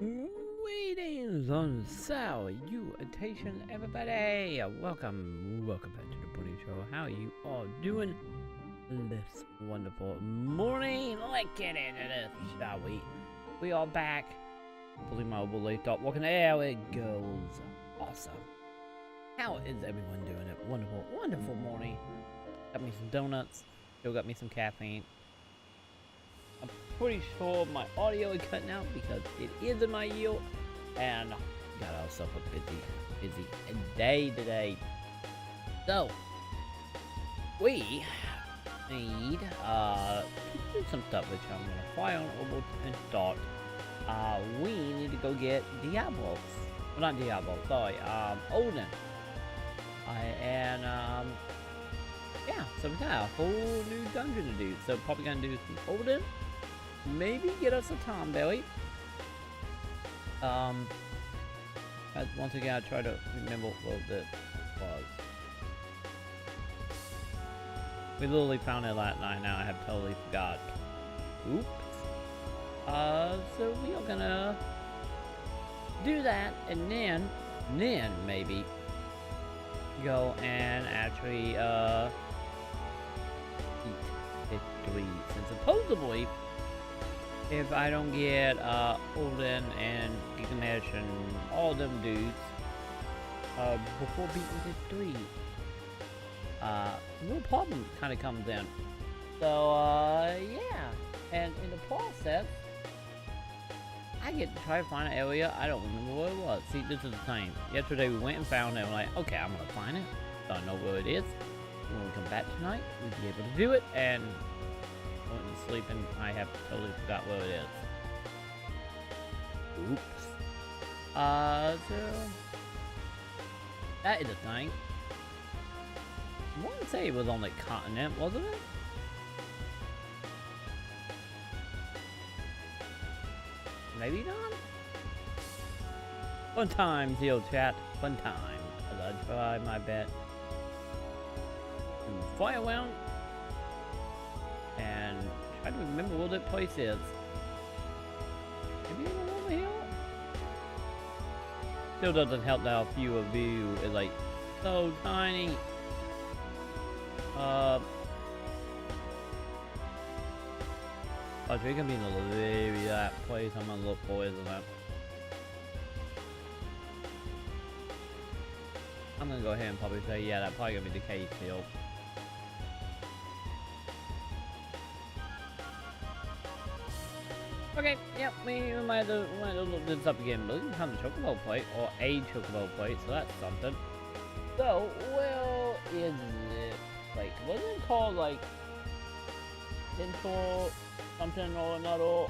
Greetings on salutation, everybody. Welcome back to the Prinny Show. How you all doing this wonderful morning? Let's get into this, shall we? We are back. Hopefully my overlay stopped working. There it goes. Awesome. How is everyone doing? It wonderful morning. Got me some donuts. Still got me some caffeine. I'm pretty sure my audio is cutting out because it is in my ear, and got ourselves a busy day today. So we need to do some stuff which I'm gonna fly on over and start. We need to go get Diablos. Well, not Diablo, sorry, Odin. Yeah, so we got a whole new dungeon to do. So probably gonna do some Odin. Maybe get us a Tomberry. Once again, I try to remember what this was. We literally found it last night. Now I have totally forgot. Oops. So we are gonna do that, and then maybe go and actually eat victory. Since supposedly, if I don't get Odin and Gigamash and all them dudes before beating victory, no problem kind of comes in. So yeah, and in the process, I get to try to find an area. I don't remember what it was. See, this is the thing. Yesterday we went and found it. I'm like, okay, I'm gonna find it. Don't know where it is. When we come back tonight, we'll be able to do it. And went to sleep and I have totally forgot where it is. Oops. So that is a thing. I want to say it was on the continent, wasn't it? Maybe not. Fun times, yo chat. Fun times. As I try my best to fly around and try to remember where that place is. Maybe over here? Still doesn't help that our field of view is like so tiny. It's gonna be in the very that place I'm gonna look for, isn't it? I'm gonna go ahead and probably say, yeah, that's probably gonna be the cave field. Okay, yep, we might have to look this up again, but we can find the chocobo plate, or a chocobo plate, so that's something. So, where is it? Like, wasn't it called, like, Dental something or another?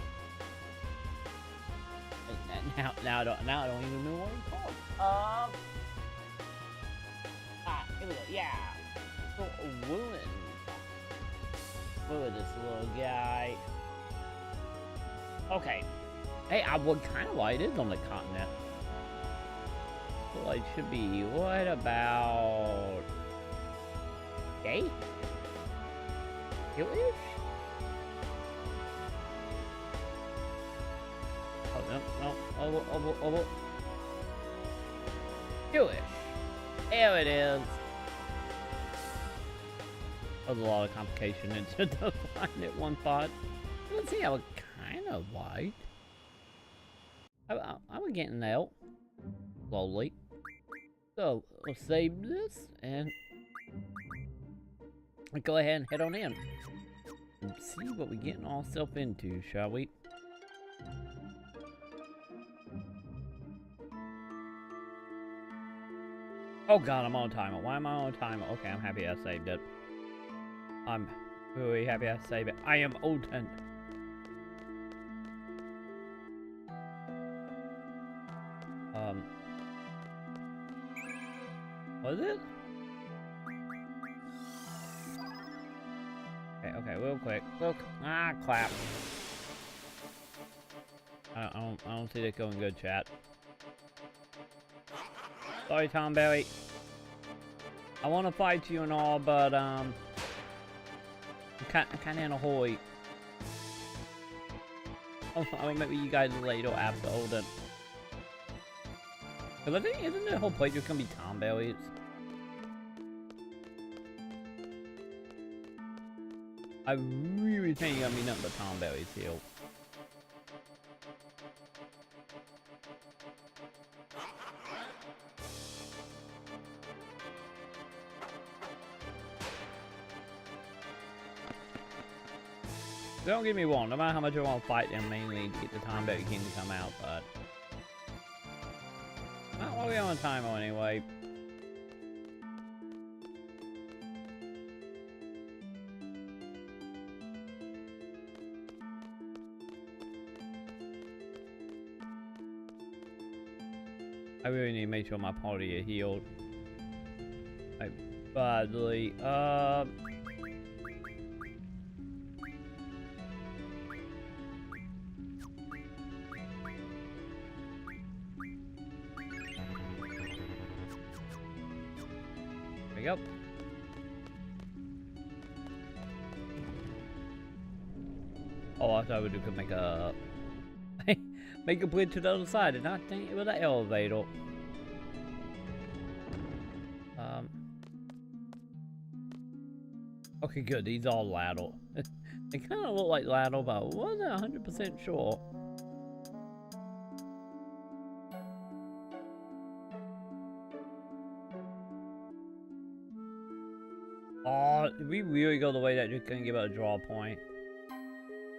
Now I don't even remember what it's called. Here we go, yeah. So, ruin. Where is this little guy? Okay. Hey, I would kind of like it is on the continent. So it should be right about here-ish? Oh, no. Over. Here-ish. There it is. There's a lot of complication into the find it one part. Let's see how it kind of wide. I was getting out slowly. So we'll save this and go ahead and head on in and see what we're getting ourselves into, shall we? Oh god, I'm on timer. Why am I on timer? Okay, I'm happy I saved it. I'm really happy I saved it. I am Odin. Was it? Okay, real quick. Clap. I don't see that going good, chat. Sorry, Tomberry. I want to fight you and all, but I'm kind of in a hurry. Oh, maybe you guys later after all that. Cause I think, isn't the whole place just gonna be tomberries? I really think you're gonna be nothing but tomberries here. Don't get me wrong, no matter how much I want to fight them mainly to get the Tomberry King to come out, but not while we're on timer anyway. I really need to make sure my party are healed. Like, badly. There we go. Oh, I thought we could make a make a bridge to the other side, and I think it was an elevator. Okay, good. These are ladder. They kind of look like ladder, but I wasn't 100% sure. Oh, did we really go the way that just couldn't give it a draw point?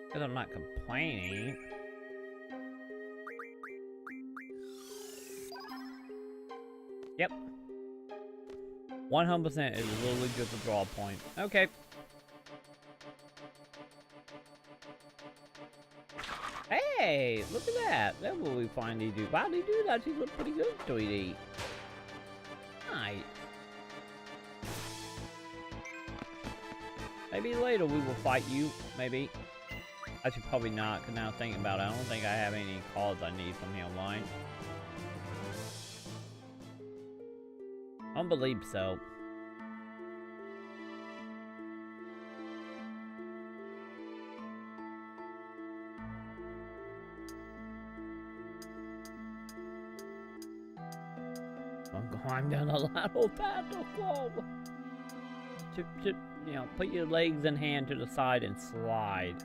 Because I'm not complaining. Yep. 100% is literally just a draw point. Okay. Hey, look at that. That's what we finally do. Wow, they do actually look pretty good, 3D. Nice. Maybe later we will fight you, maybe. Actually, probably not, because now thinking about it, I don't think I have any cards I need from here online. I don't believe so. I'm going down a lateral path to go. You know, put your legs and hand to the side and slide.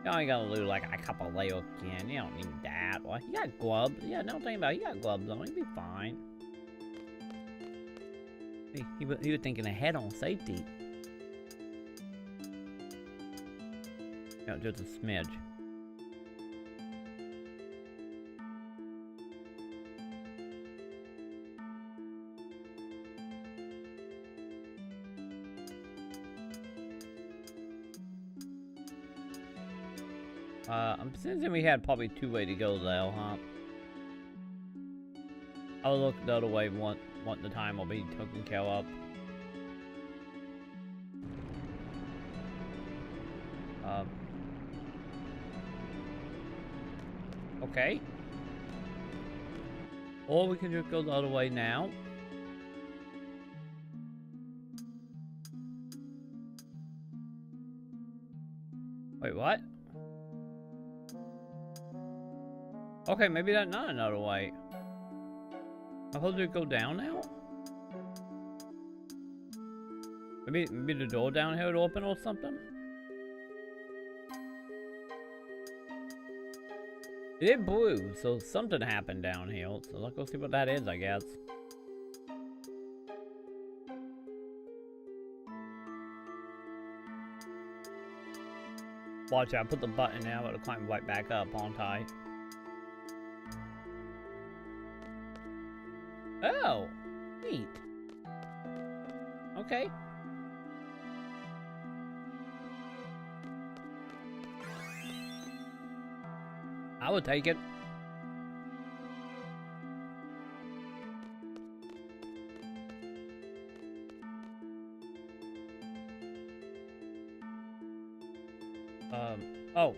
You only gotta lose like a couple layers again. You don't need that. Well, you got gloves. Yeah, don't think about it. You got gloves on. You'll be fine. He was thinking ahead on safety. No, just a smidge. I'm sensing we had probably two ways to go though, huh? I'll look the other way once the time will be taken care of. Okay. Or we can just go the other way now. Wait, what? Okay, maybe that's not another way. I'm supposed to go down now? Maybe the door down here would open or something? It is blue, so something happened down here. So let's go see what that is, I guess. Watch out, put the button now, it'll climb right back up, aren't I? Oh, neat. Okay. I would take it. Oh.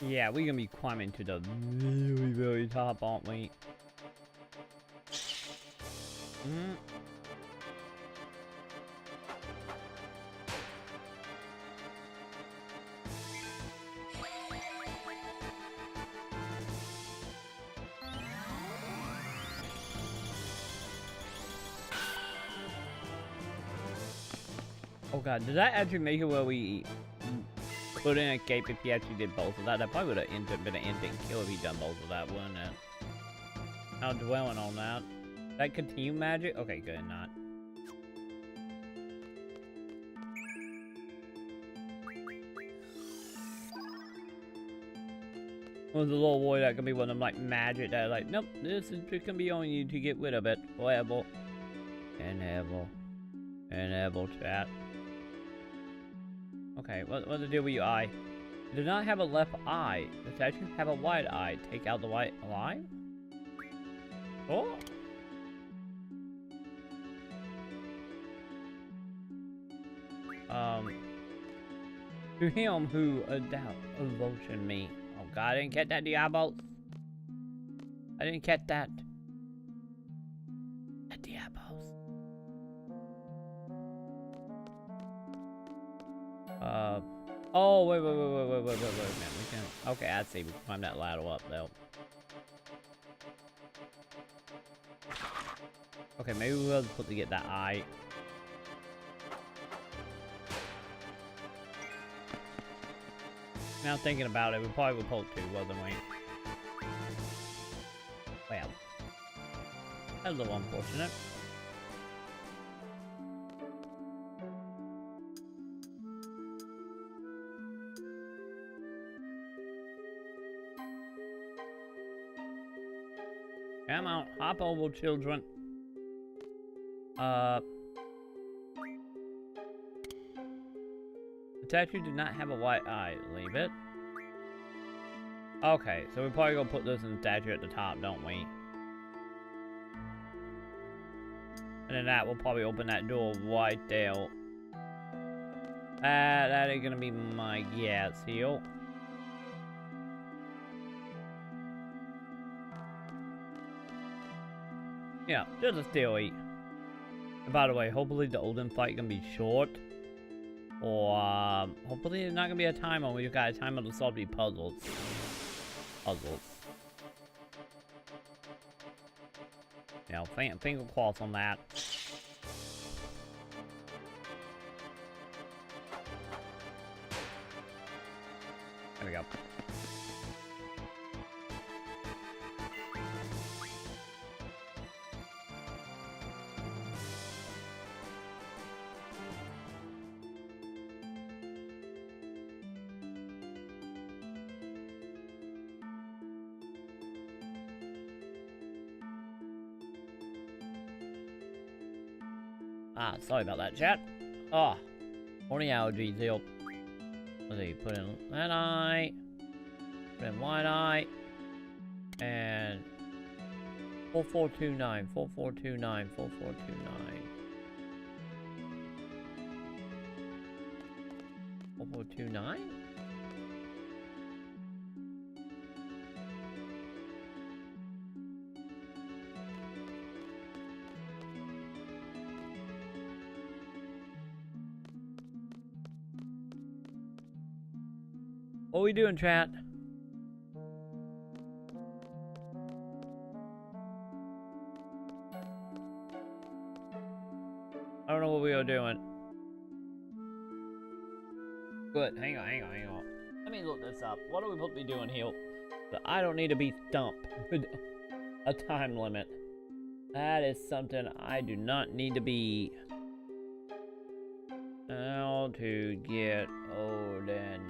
Yeah, we're gonna be climbing to the very, very top, aren't we? Oh god, did that actually make it where we couldn't escape if he actually did both of that? That probably would have been an instant kill if he done both of that, wouldn't it? Now dwelling on that. That continue magic? Okay, good, not. Was a little boy that can be one of them like magic that like, nope, this is just gonna be on you to get rid of it. Forever. And ever chat. Okay, what's the deal with your eye? You do not have a left eye. The statue have a white eye. Take out the white eye? Oh. To him who doubt devotion me. Oh god, I didn't catch that, Diablos. I didn't catch that. The Diablos. Oh, wait, man. We can. Okay, I see. We can climb that ladder up, though. Okay, maybe we'll put to get that eye. Now thinking about it, we probably would pull two, wasn't we? Well, that's a little unfortunate. Come on, hop over, children. The statue did not have a white eye. Leave it. Okay, so we're probably gonna put this in the statue at the top, don't we? And then that will probably open that door right there. That is gonna be my guess here. Yeah, just a still eat. And by the way, hopefully the Odin fight gonna be short. Or, hopefully there's not gonna be a timer. We just got a timer to solve these puzzles. You know, finger crossed on that. There we go. Ah, sorry about that, chat. Oh, morning allergies, yo. Let's see, put in that eye, put in white eye, and 4429, 4429, 4429. 4429? What are we doing, chat? I don't know what we are doing. Good, hang on. Let me look this up. What are we supposed to be doing here? I don't need to be stumped with a time limit. That is something I do not need to be. How to get Odin.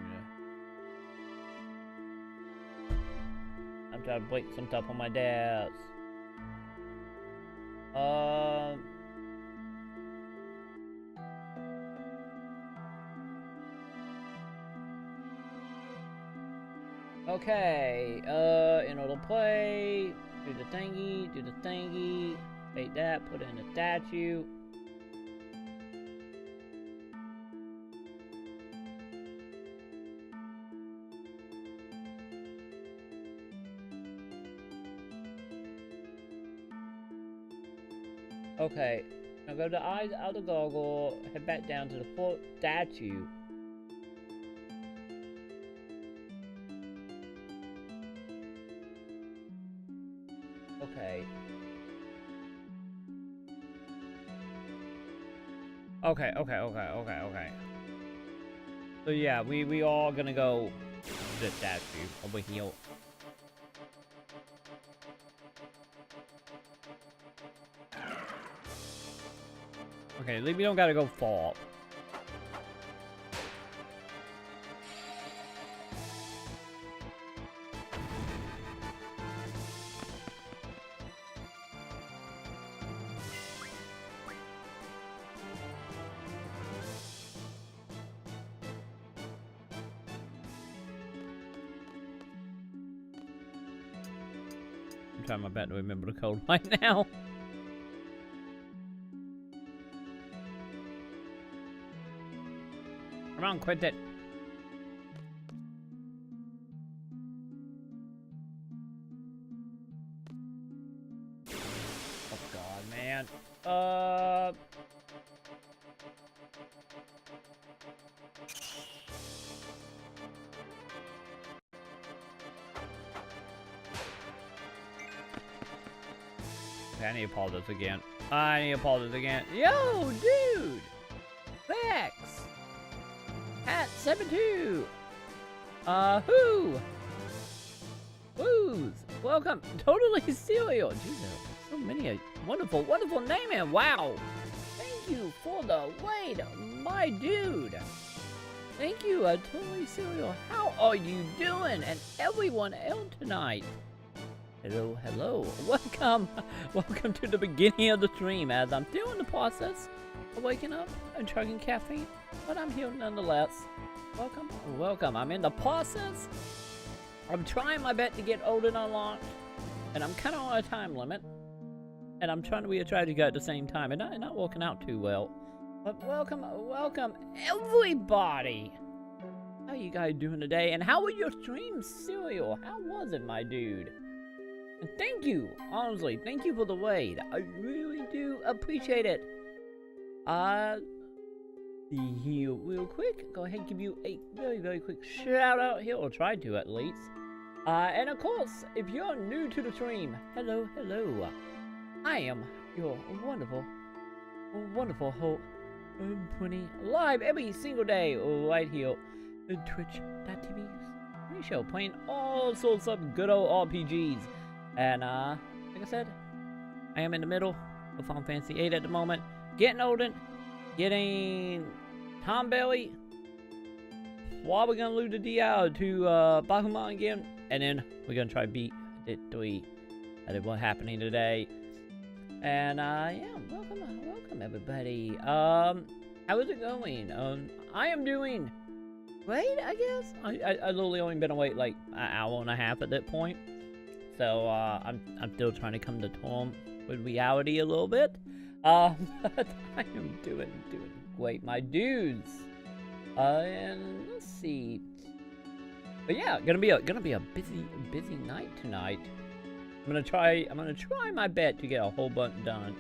I'm trying to break some stuff on my desk. Okay, in order to play, do the thingy, take that, put in a statue. Okay, now go to the eyes out the goggle, head back down to the full statue. Okay. Okay. So yeah, we all gonna go to the statue over here. Okay, at least we don't gotta go far. I'm trying my best to remember the code right now. Come on, quit it. Oh god, man. Okay, I need to pause this again. Yo, dude! Vex! Hat 72! Who? Woos! Welcome! Totally Cereal! Jesus, so many wonderful naming! Wow! Thank you for the wait, my dude! Thank you, Totally Cereal. How are you doing? And everyone else tonight? Hello. Welcome to the beginning of the stream, as I'm still in the process of waking up and chugging caffeine, but I'm here nonetheless. Welcome. I'm in the process. I'm trying my best to get Odin unlocked, and I'm kind of on a time limit, and I'm trying to be a tragic guy at the same time, and not working out too well. But welcome everybody. How you guys doing today? And how was your stream, Cereal? How was it, my dude? And thank you, honestly, thank you for the wait. I really do appreciate it. See here real quick. Go ahead and give you a very quick shout out here, or try to at least. And of course, if you're new to the stream, hello. I am your wonderful host, Prinny, live every single day right here on Twitch.tv show, playing all sorts of good old RPGs. And, like I said, I am in the middle of Final Fantasy VIII at the moment. Getting Odin, getting Tom Belly. While we're gonna lose the DL to, Bakuman again. And then we're gonna try to beat it 3. That is what's happening today. And, yeah, welcome everybody. How is it going? I am doing great, I guess. I literally only been awake like an hour and a half at that point. So, I'm still trying to come to terms with reality a little bit. But I am doing great, my dudes. And let's see. But yeah, gonna be a busy night tonight. I'm gonna try my best to get a whole bunch done.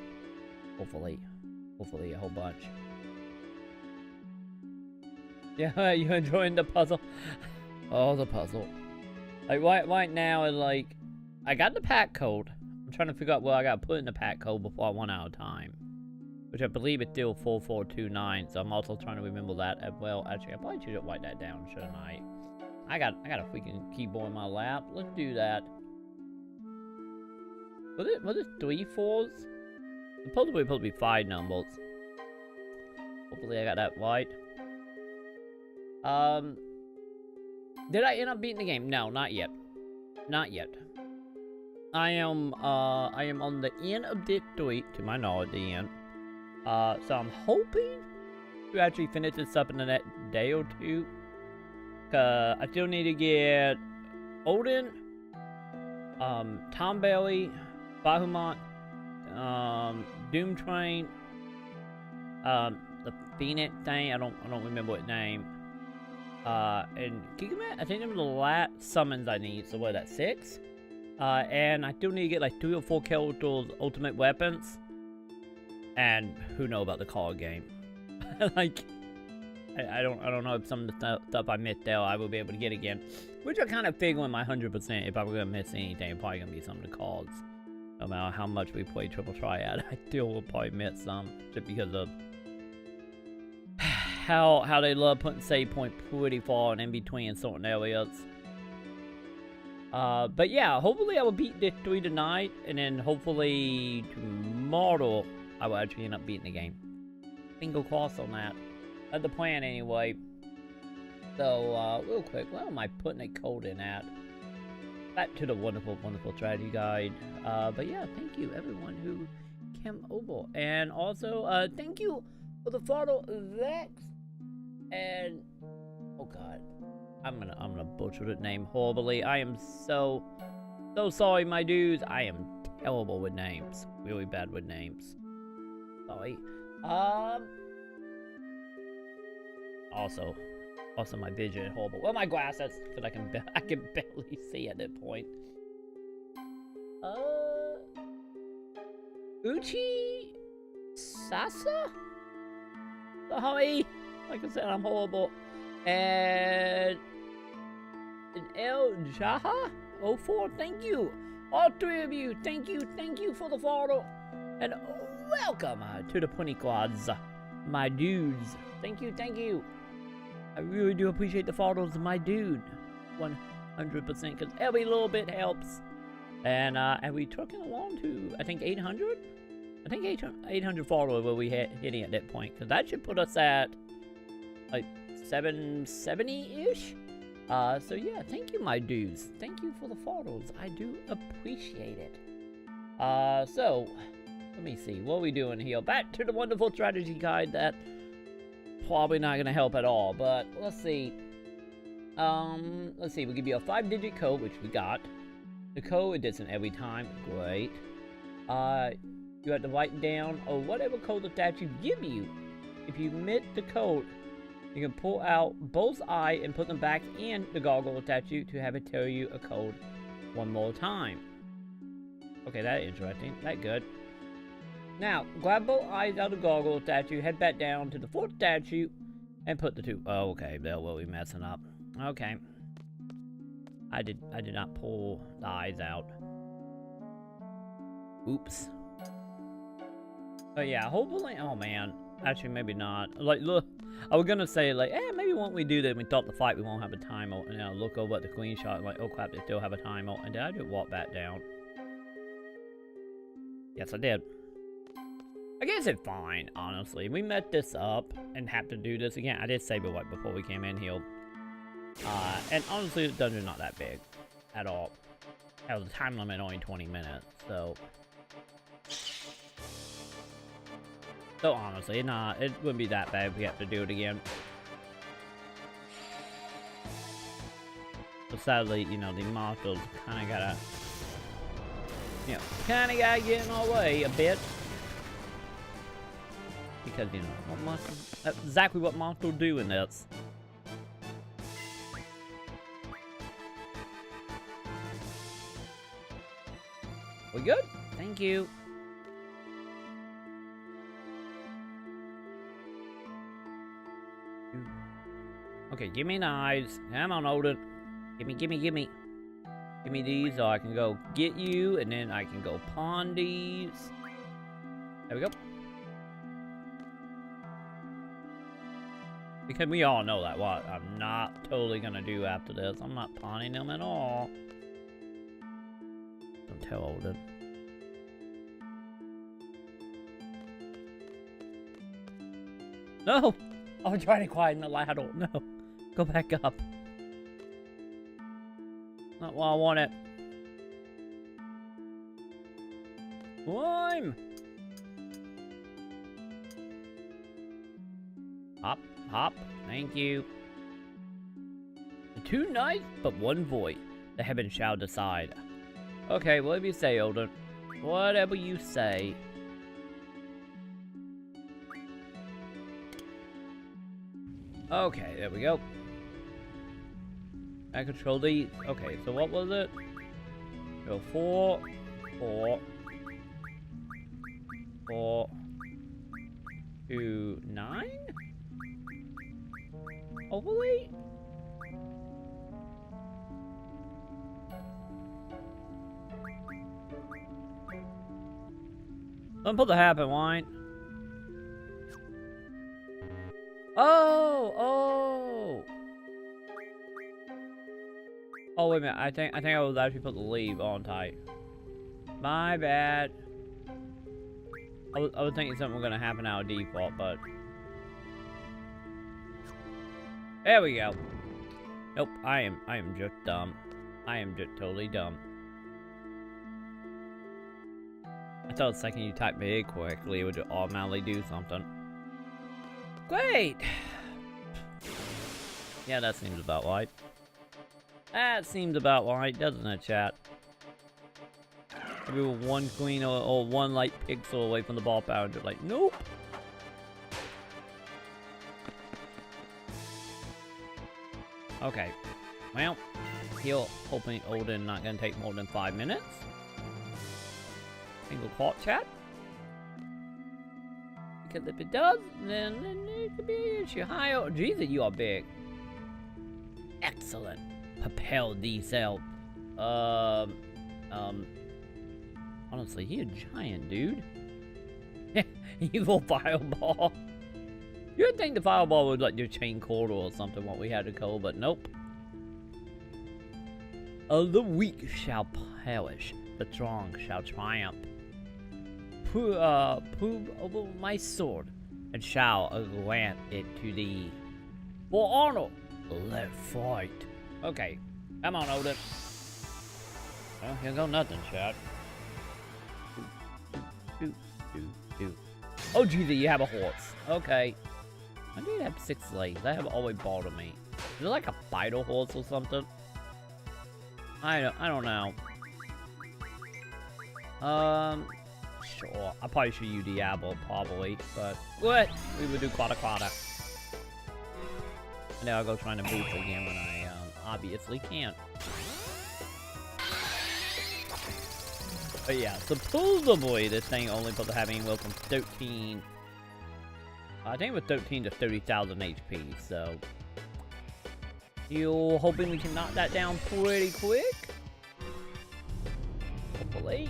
Hopefully a whole bunch. Yeah, you enjoying the puzzle? Oh, the puzzle. Like right now, is like. I got the pack code. I'm trying to figure out what I gotta put in the pack code before I run out of time. Which I believe it's still 4429, so I'm also trying to remember that as well. Actually, I probably should write that down, shouldn't I? I got a freaking keyboard in my lap. Let's do that. Was it 3 4s? It's supposed to be 5 numbers. Hopefully I got that right. Did I end up beating the game? No, not yet. I am on the end of Dit 3, to my knowledge, the end. So I'm hoping to actually finish this up in the next day or two. I still need to get Odin, Tom Bailey, Bahamut, Doom Train, the Phoenix thing, I don't remember what name. And Gigamat, I think them are the last summons I need, so what, that's 6? And I still need to get like 3 or 4 characters' ultimate weapons. And who knows about the card game. Like, I don't know if some of the stuff I missed there I will be able to get again. Which I kind of figure in my 100%, if I were going to miss anything, it's probably going to be some of the cards. No matter how much we play Triple Triad, I still will probably miss some, just because of how they love putting save point pretty far and in between certain areas. But yeah, hopefully I will beat this 3 tonight, and then hopefully tomorrow I will actually end up beating the game. Finger crossed on that. That's the plan anyway. So, real quick, where am I putting a code in at? Back to the wonderful, wonderful strategy guide. But yeah, thank you everyone who came over. And also, thank you for the follow, Vex. And, oh god, I'm gonna butcher the name horribly. I am so sorry, my dudes. I am terrible with names. Really bad with names. Sorry. Also my vision is horrible. Well, my glasses, because I can barely see at that point. Uchi Sasa? Sorry. Like I said, I'm horrible. And El Jaha 04, thank you. All 3 of you, thank you for the follow. And welcome to the Prinny Quads, my dudes. Thank you. I really do appreciate the follows, my dude. 100%, because every little bit helps. And we trucking along to, I think, 800? I think 800 followers where we hitting at that point, because that should put us at, like, 770-ish? So yeah, thank you, my dudes. Thank you for the follows. I do appreciate it. So, let me see. What are we doing here? Back to the wonderful strategy guide that probably not going to help at all, but let's see. Let's see. We'll give you a 5-digit code, which we got. The code, it isn't every time. Great. You have to write down or whatever code the statue give you. If you miss the code, you can pull out both eyes and put them back in the goggle statue to have it tell you a code one more time. Okay, that's interesting. That's good. Now, grab both eyes out of the goggle statue, head back down to the 4th statue, and put the 2. Oh, okay, there will be messing up. Okay. I did not pull the eyes out. Oops. But yeah, hopefully, oh man. Actually, maybe not. Like, look, I was gonna say, like, maybe when we do that, we thought the fight, we won't have a timer. And then I look over at the screenshot, like, oh crap, they still have a timer. And then I just walk back down. Yes, I did. I guess it's fine, honestly. We met this up and have to do this again. I did save it right before we came in here. And honestly, the dungeon's not that big at all. Hell, the time limit only 20 minutes, so. So honestly, it wouldn't be that bad if we have to do it again. But sadly, you know, the monsters kind of gotta, get in our way a bit. Because, you know, that's exactly what monsters do in this. We good? Thank you. Okay, give me knives. Come on, Odin. Gimme. Give me these so I can go get you, and then I can go pawn these. There we go. Because we all know that what I'm not totally gonna do after this. I'm not pawning them at all. Don't tell Odin. No! I was trying to quieten the ladder. No. Go back up. Not what I wanted. Climb! Hop. Thank you. 2 knights, but 1 void. The heaven shall decide. Okay, whatever you say, Odin. Whatever you say. Okay, there we go. I control these. Okay, so what was it? So 4, 2, 9? Hopefully? Don't put the happen, wine. Oh, oh. Oh, wait a minute. I think I was actually supposed to leave, aren't I? My bad. I was thinking something was gonna happen out of default, but there we go. Nope, I am just dumb. I am just totally dumb. I thought the second you type big correctly, it would just automatically do something. Great! Yeah, that seems about right. That seems about right, doesn't it, chat? We were one queen or one light pixel away from the ball power, just like, nope! Okay. Well, he'll hoping Odin not gonna take more than 5 minutes. Single clock chat. Because if it does, then it could be an issue. Hi, oh, Jesus, you are big. Excellent. Propel D-cell. Honestly, he a giant, dude. Evil fireball. You'd think the fireball would like do chain corridor or something, what we had to call, but nope. The weak shall perish, the strong shall triumph. Prove over my sword, and shall grant it to thee. For honor, let fight. Okay, come on, Odin. Well, here go nothing, chat. Oh, Jesus, you have a horse. Okay. I do have 6 legs. That have always bothered me. Is it like a vital horse or something? I don't know. Sure. I probably should use Diablo, probably, but what? We would do quada. And now I'll go trying to boost again when I obviously can't. But yeah, supposedly this thing only supposed to have anywhere from 13. I think it was 13 to 30,000 HP, so you're hoping we can knock that down pretty quick? Hopefully.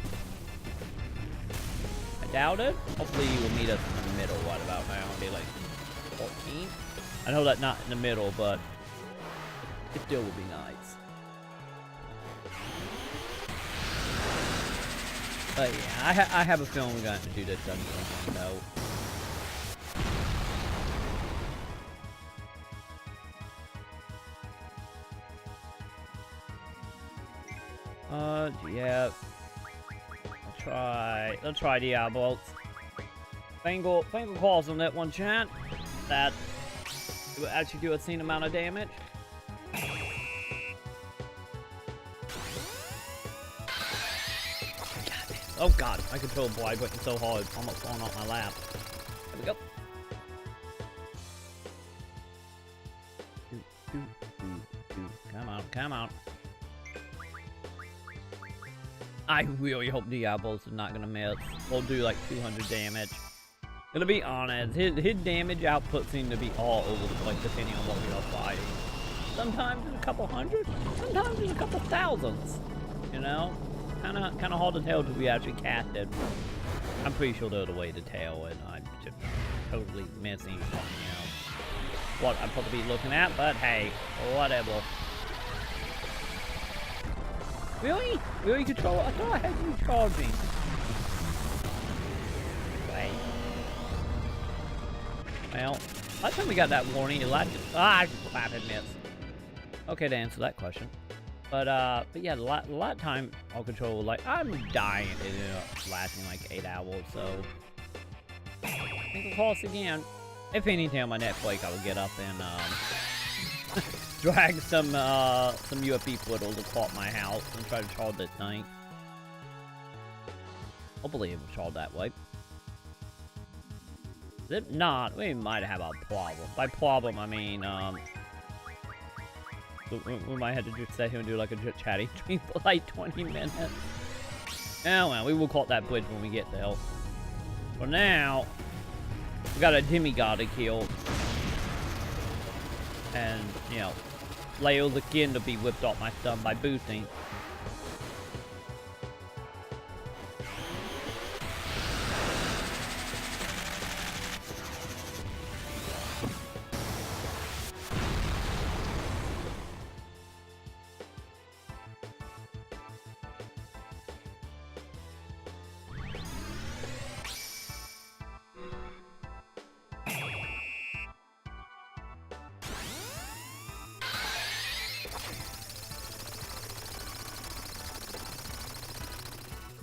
I doubt it. Hopefully you will meet us in the middle right about now. Maybe like 14. I know that's not in the middle, but it still would be nice. But yeah, I have a feeling we're going to do this dungeon though. Yeah. Let's try Diablo. Fangle calls on that one, chat. That it will actually do a decent amount of damage. Oh god, my controller blade working so hard, it's almost falling off my lap. There we go. Come on. I really hope Diablos is not gonna miss. We'll do like 200 damage. Gonna be honest, his damage output seems to be all over the place depending on what we are fighting. Sometimes it's a couple hundred, sometimes it's a couple thousands. You know? Kinda hard to tell till we actually cast it. I'm pretty sure there's a way to tell, and I'm just totally missing, you know, what I'm supposed to be looking at, but hey, whatever. Really? Really control? I thought I had you charging. Wait. Well, last time we got that warning, it lasted. I missed. Okay, to answer that question. But yeah, a lot of time I'll control, like, I'm dying. It ended up lasting like 8 hours, so I think we'll call us again. If anything on my next break, I will get up and drag some UFP footles to caught my house and try to charge this thing. Hopefully it will charge that way. If not, we might have a problem. By problem, I mean we might have to just sit here and do like a chatty stream for like 20 minutes. Oh well, we will call that bridge when we get there. For now, we got a demigod to kill. And, you know, Leo's again to be whipped off my thumb by boosting.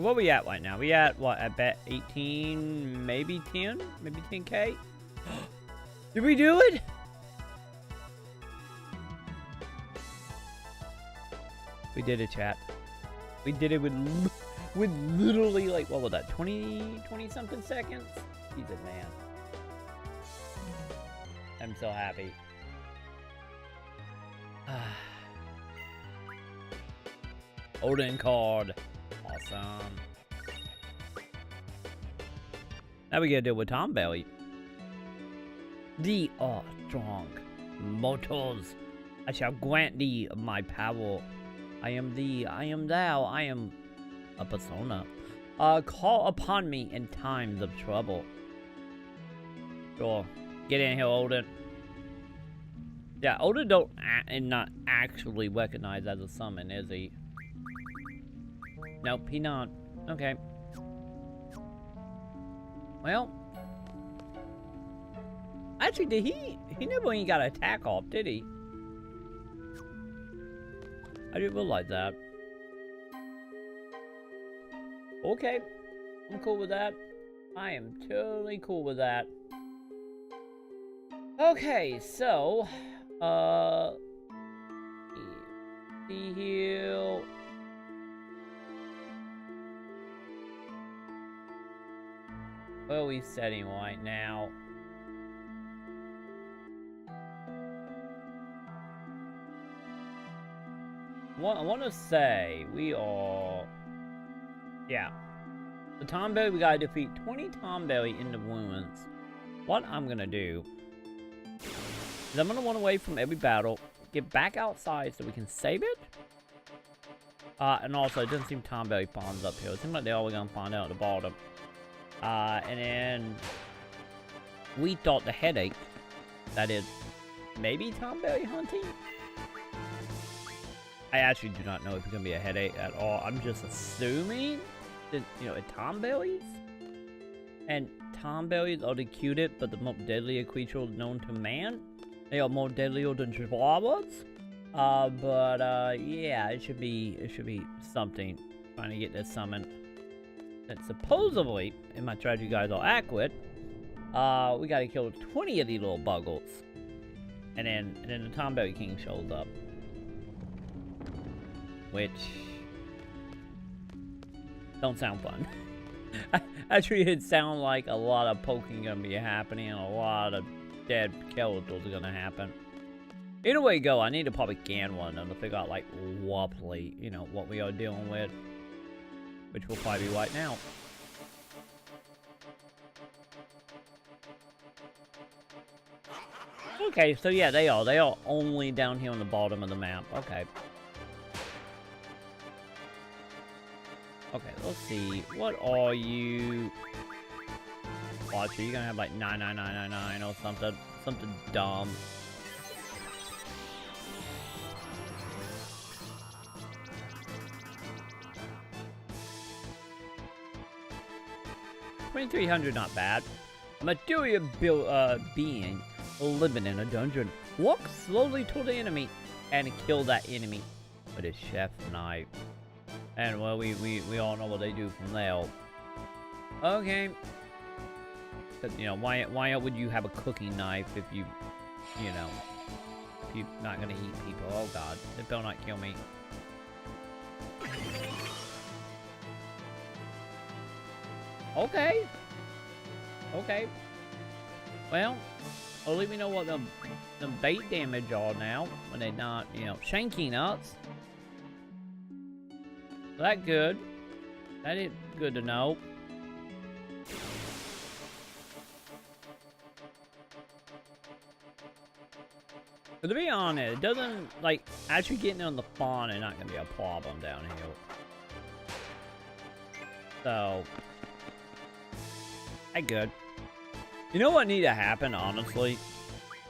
What we at right now? We at what? I bet 18, maybe 10, maybe 10K. Did we do it? We did it, chat. We did it with literally like, what was that? 20 something seconds. He's a man. I'm so happy. Odin card. Awesome. Now we gotta deal with Tom Belly. Thee are strong. Mortals, I shall grant thee my power. I am thee, I am thou, I am a persona. Call upon me in times of trouble. Sure. Get in here, Odin. Yeah, Odin don't not actually recognize as a summon, is he? Nope, he not. Okay. Well. Actually, did he never even got an attack off, did he? I didn't realize that. Okay. I'm cool with that. I am totally cool with that. Okay, so see here. What are we setting right now? I want to say we are, yeah. The Tomberry, we gotta defeat 20 Tomberry in the ruins. What I'm gonna do is I'm gonna run away from every battle, get back outside so we can save it. And also, it doesn't seem Tomberry spawns up here. It seems like they're all gonna spawn out at the bottom. And then we thought the headache, that is maybe Tomberry hunting. I actually do not know if it's gonna be a headache at all. I'm just assuming that, you know, Tomberries. And Tomberries are the cutest, but the most deadlier creature known to man. They are more deadlier than chihuahuas. Yeah, it should be something. Trying to get this summon. And supposedly, if my strategy guys are accurate, we gotta kill 20 of these little buggles. And then the Tomberry King shows up. Which don't sound fun. Actually, it sounds like a lot of poking gonna be happening and a lot of dead skeletons are gonna happen. Either way go, I need to probably scan one and to figure out like roughly, you know, what we are dealing with. Which will probably be right now. Okay, so yeah, they are only down here on the bottom of the map. Okay. Okay, let's see. What are you? Watch, you're gonna have like 99999 or something. Something dumb. $2,300, not bad. Material being living in a dungeon. Walk slowly toward the enemy and kill that enemy with his chef knife. And well, we all know what they do from there. Okay. But, you know, why would you have a cooking knife if you know, if you're not gonna eat people? Oh God, it better not kill me. Okay. Okay. Well, at least we know what the bait damage are now when they're not, you know, shanking us. That good. That is good to know. But to be honest, it doesn't, like, actually getting on the spawn is not going to be a problem down here. So, that good. You know what need to happen, honestly,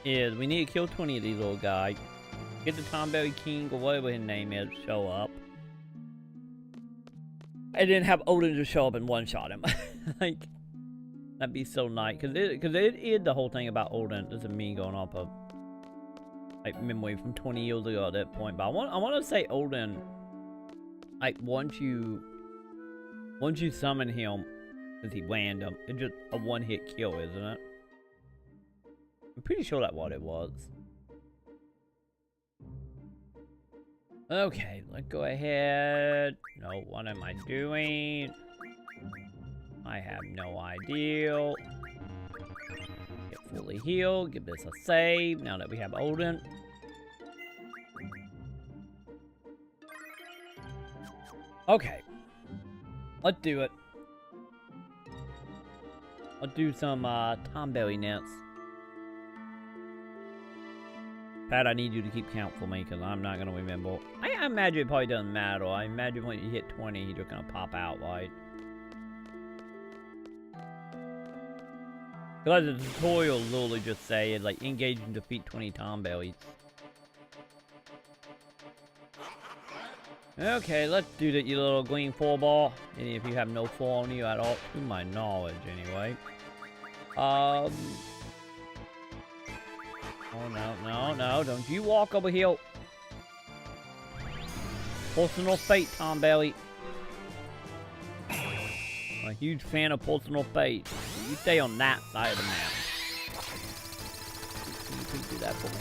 is we need to kill 20 of these little guys. Get the Tomberry King or whatever his name is show up. And then have Odin just show up and one-shot him. Like, that'd be so nice. Because it is the whole thing about Odin. This is me going off of, like, memory from 20 years ago at that point. But I want to say Odin, like, once you Once you summon him, because he random, it's just a one-hit kill, isn't it? I'm pretty sure that's what it was. Okay, let's go ahead. No, what am I doing? I have no idea. Get fully healed. Give this a save now that we have Odin. Okay. Let's do it. I'll do some Tom Belly nets. Pat, I need you to keep count for me because I'm not going to remember. I imagine it probably doesn't matter. I imagine when you hit 20, he's just going to pop out, right? Because the tutorial literally just said, like, engage and defeat 20 Tom Bellies. Okay, let's do that, you little green 4-ball. And if you have no 4 on you at all, to my knowledge, anyway. Oh, no, don't you walk over here. Personal fate, Tom Belly. I'm a huge fan of personal fate. You stay on that side of the map. Can you please do that for me?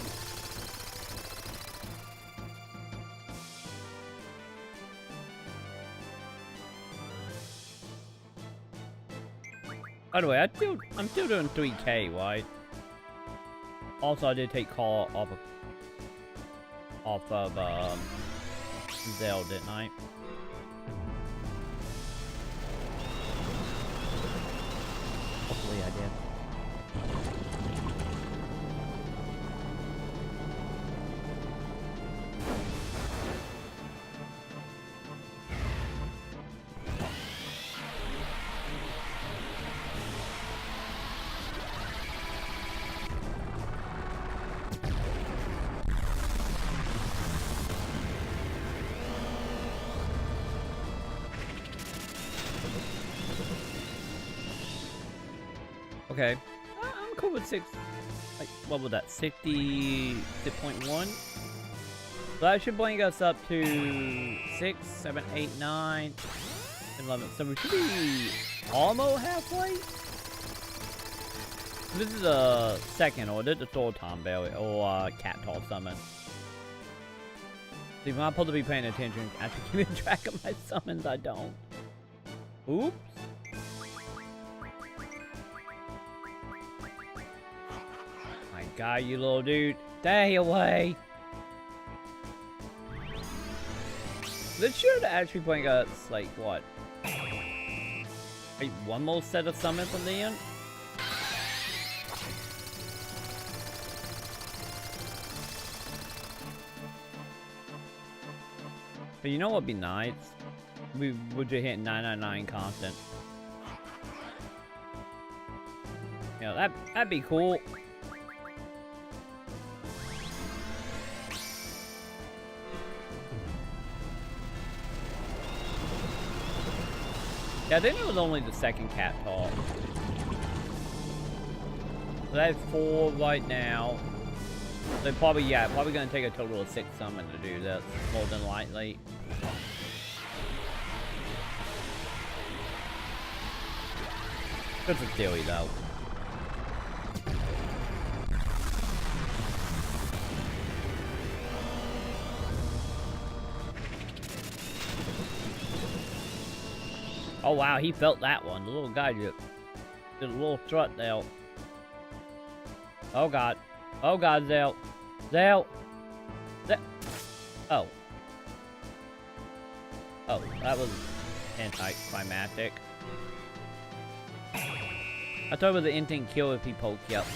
By the way, I'm still doing 3K, right? Also, I did take call off of Zell, didn't I? Hopefully I did. Okay. I'm cool with 6. Like, what was that? 60.1? So that should bring us up to 6, 7, 8, 9, 11. So we should be almost halfway. This is the second, or the third Tom Belly, or Cat Tall summon. See, when I'm supposed to be paying attention, actually keeping track of my summons, I don't. Oops. God, you little dude. Stay away. This should actually bring us, like, what? Like, one more set of summons from the end? But you know what would be nice? We would just hit 999 constant. You know, that'd be cool. Yeah, I think it was only the second cat talk. So that's 4 right now. So probably, yeah, probably gonna take a total of 6 summon to do this, more than likely. Just a theory, though. Oh wow, he felt that one. The little guy just did a little strut there. Oh god. Oh god, Zell. Zell. Oh. Oh, that was anticlimactic. I thought it was an instant kill if he poked you up.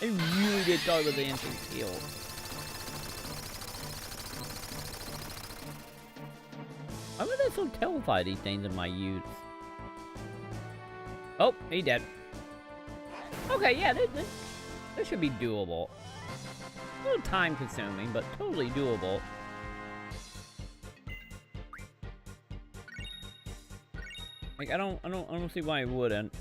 I really did thought it was an instant kill. Why were they so terrified, these things in my youth? Oh, he dead. Okay, yeah, this should be doable. A little time consuming, but totally doable. Like, I don't see why it wouldn't.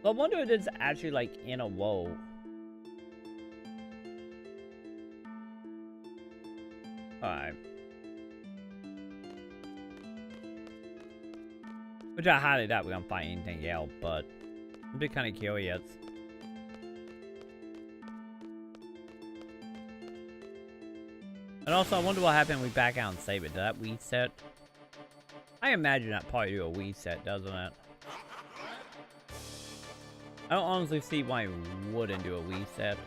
I wonder if it's actually like in a row. Alright. Which I highly doubt we're gonna find anything else, but I'm just kind of curious. And also, I wonder what happened when we back out and save it. Did that reset? I imagine that probably do a reset, doesn't it? I don't honestly see why it wouldn't do a reset.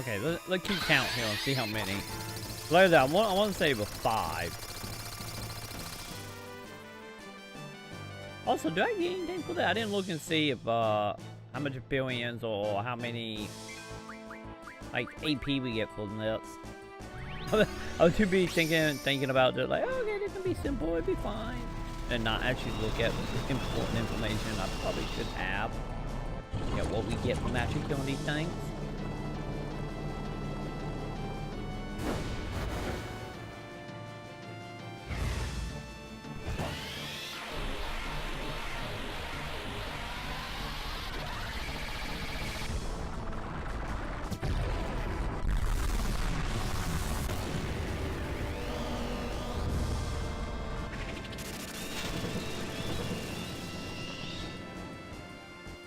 Okay, let's keep count here and see how many. Like that, I want to say it was 5. Also, do I get anything for that? I didn't look and see if how much billions or how many like AP we get from this. I was too busy thinking about it, like, oh, okay, this can be simple, it'd be fine, and not actually look at important information I probably should have. Yeah, what we get from actually doing these things.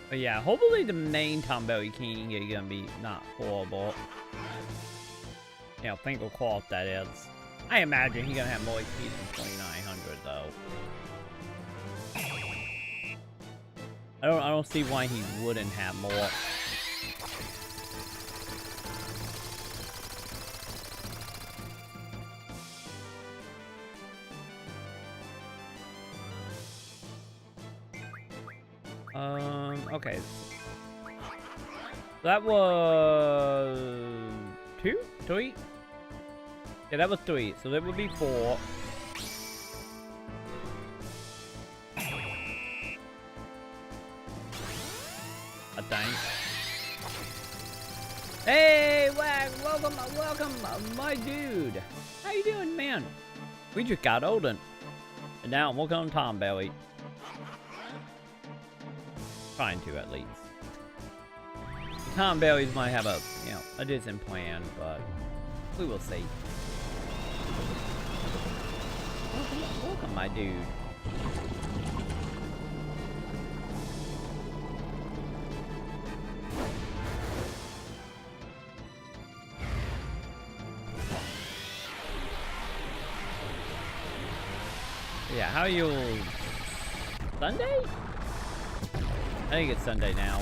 But yeah, hopefully the main Tomberry King is gonna be not horrible. You know, finger crossed that is. I imagine he's gonna have more HP than 2900 though. I don't see why he wouldn't have more. Okay. That was 2? 3? Yeah, that was 3. So that would be 4. I think. Hey, welcome, my dude. How you doing, man? We just got olden. And now I'm working on Tomberry. Trying to, at least. Tomberries might have a, you know, a decent plan, but we will see. Welcome, my dude. Yeah, how are you? Sunday? I think it's Sunday now.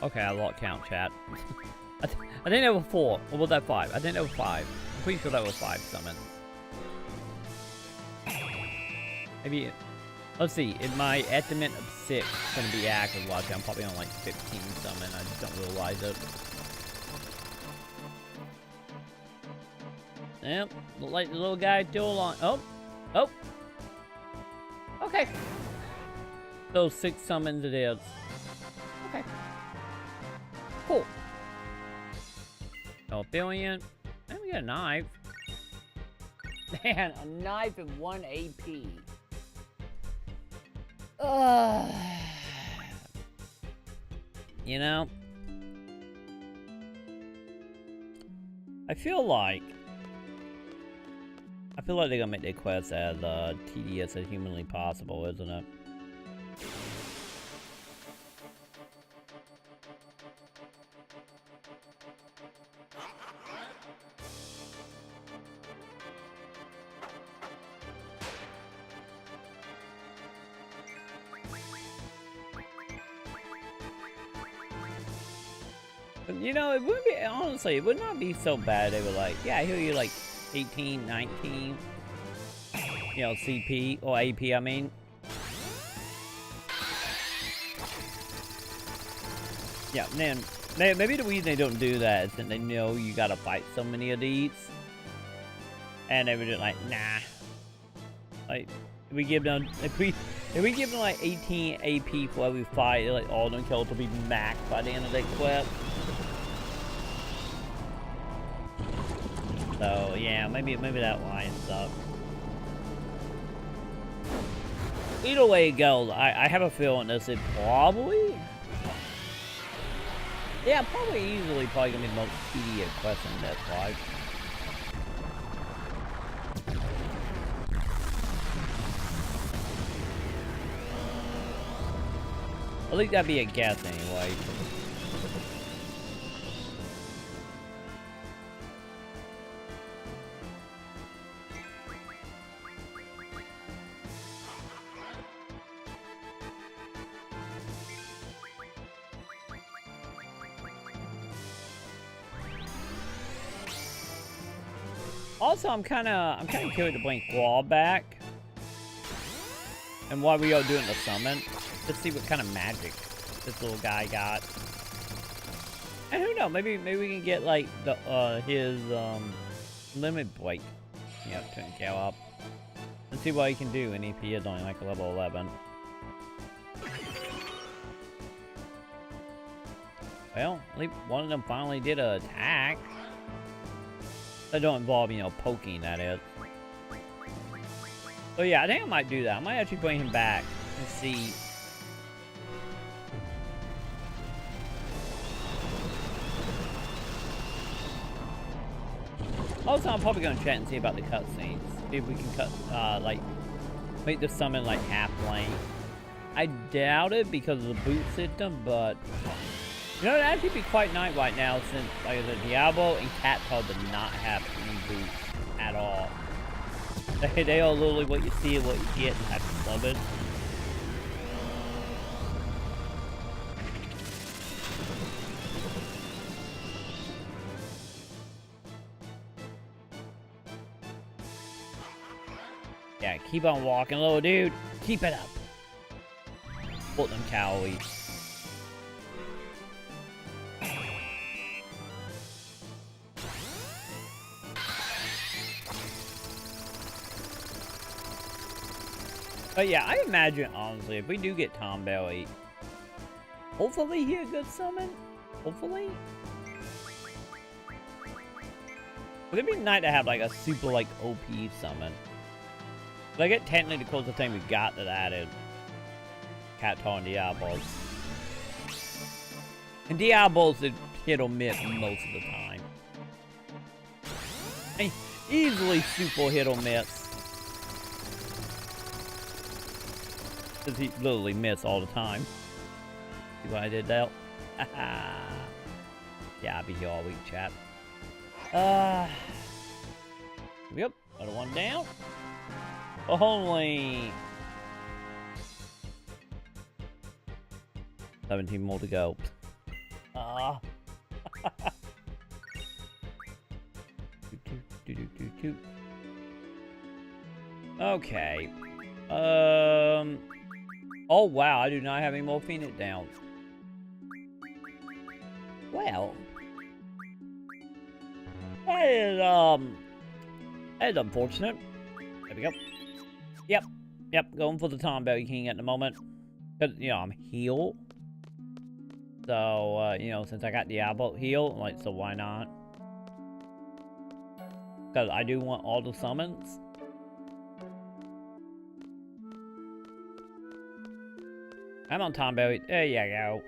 Okay, I lost count, chat. I think there were 4. Or was that 5? I think there were 5. I'm pretty sure there were 5 summons. Maybe, let's see, in my estimate of 6 gonna be active watching, I'm probably on like 15 summon, I just don't realize it. Yep, look like the little guy still along. Oh! Okay. Those 6 summons it is. Okay. Cool. Oh, billion. And we got a knife. Man, a knife and 1 AP. You know, I feel like they're gonna make their quest as tedious as humanly possible, isn't it? You know, it would not be so bad. They were like, yeah, here you're like 18, 19. you know, CP or AP, I mean. Yeah, man, maybe the reason they don't do that is that they know you gotta fight so many of these. And they were just like, nah. Like, if we give them like 18 AP for every fight, like all them kills will be maxed by the end of that clip. So yeah, maybe that line sucks. Either way it goes, I have a feeling this is probably, yeah, probably easily probably gonna be the most tedious quest in this fight. At least that'd be a guess anyway. Also, I'm kind of curious to bring Claw back, and why we are doing the summon. Let's see what kind of magic this little guy got. And who knows, maybe we can get like the his limit break, you know, to go up and see what he can do. And EP is only like level 11. Well, at least one of them finally did an attack. That don't involve, you know, poking, that is. So yeah, I think I might do that. I might actually bring him back and see. Also, I'm probably going to chat and see about the cutscenes. See if we can cut, like, make the summon, like, half length. I doubt it because of the boot system, but, you know, it'd actually be quite nice right now since, like I said, Diablo and Catpaw did not have any boots at all. They are literally what you see and what you get and have to love it. Yeah, keep on walking, little dude. Keep it up. Put them calories. But yeah, I imagine, honestly, if we do get Tom Belly, hopefully he'll good summon. Hopefully. But it'd be nice to have like a super like OP summon. Like it technically the closest thing we got to that is Catpaw and Diablos. And Diablos is hit or miss most of the time. I mean, easily super hit or miss. Because he literally miss all the time. See what I did there? Yeah, I'll be here all week, chat. Yep, another one down. Only 17 more to go. Okay. Oh wow, I do not have any more Phoenix downs. Well, that is unfortunate. There we go. Yep, going for the Tom Belly King at the moment. Cause, you know, I'm heal. So, you know, since I got Diablo heal, like, so why not? Cause I do want all the summons. I'm on Tom Belly. There you go.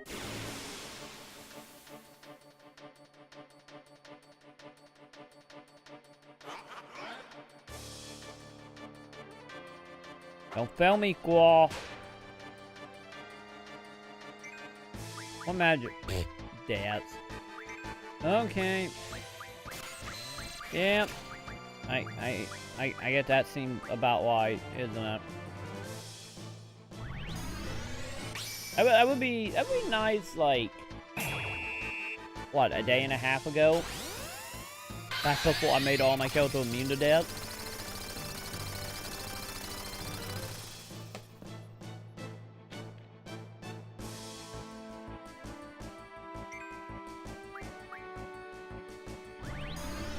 Don't fail me, Squall. What magic? Dance. Okay. Yep. I get that seems about right, isn't it? That would be nice, like, what, a day and a half ago? Back before I made all my characters immune to death?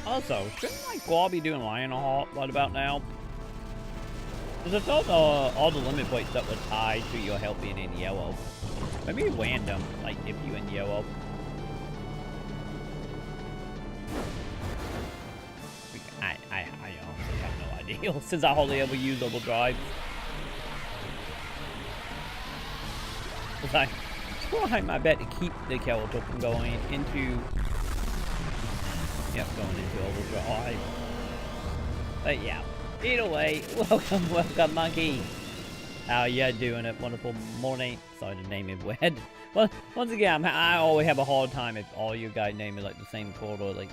Also, shouldn't my Guar be doing Lionheart right about now? Because I thought all the limit points that were tied to your health being in yellow. Maybe random, like if you in yellow. I honestly have no idea since I hardly ever use overdrive. I try my best to keep the Skeletor from going into. Yep, going into overdrive. But yeah, either way, welcome, monkey. How ya doing? A wonderful morning. Sorry to name it weird. Well, once again, I always have a hard time if all you guys name it like the same corridor. Like,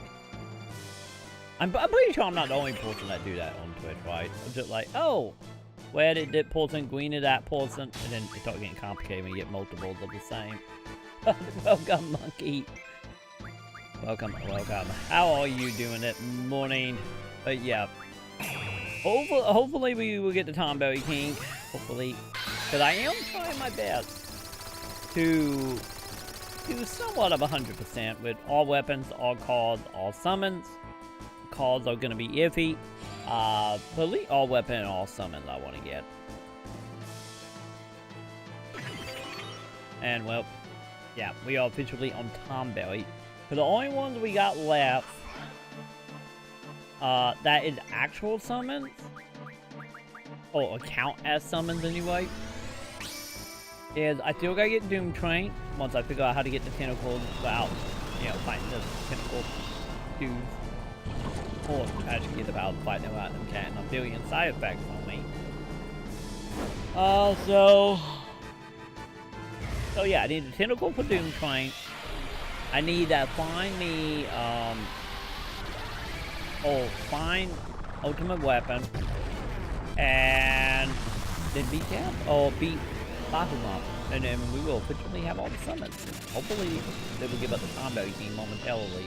I'm pretty sure I'm not the only person that do that on Twitch, right? I'm just like, oh, where did that person green to that person? And then it starts getting complicated when you get multiples of the same. Welcome, monkey. Welcome. How are you doing it? Morning. But yeah. Hopefully we will get the Tomberry King. Hopefully. Because I am trying my best to do somewhat of 100% with all weapons, all cards, all summons. Cards are going to be iffy. But all weapon and all summons I want to get. And well, yeah, we are officially on Tomberry. For the only ones we got left, that is actual summons, or count as summons anyway, is I still gotta get Doom Train once I figure out how to get the tentacles without, fighting the tentacle dudes. Or actually get about fighting them without them catching a billion side effects on me. So yeah, I need a tentacle for Doom Train. I need to find me, find Ultimate Weapon, and then beat Death, or beat Bottom Up, and then we will officially have all the summons. Hopefully, they will give us the combo team momentarily.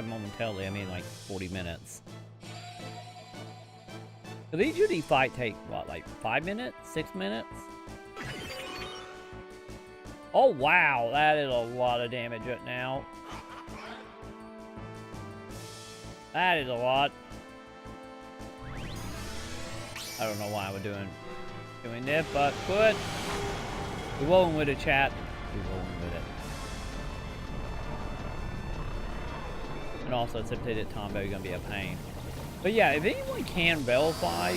Momentarily, I mean like 40 minutes. So these usually take, what, like 5 minutes? 6 minutes? Oh wow, that is a lot of damage right now. That is a lot. I don't know why we're doing this, but good. We're rolling with it, chat. We're rolling with it. And also, since they did Tombo, you're gonna be a pain. But yeah, if anyone can verify,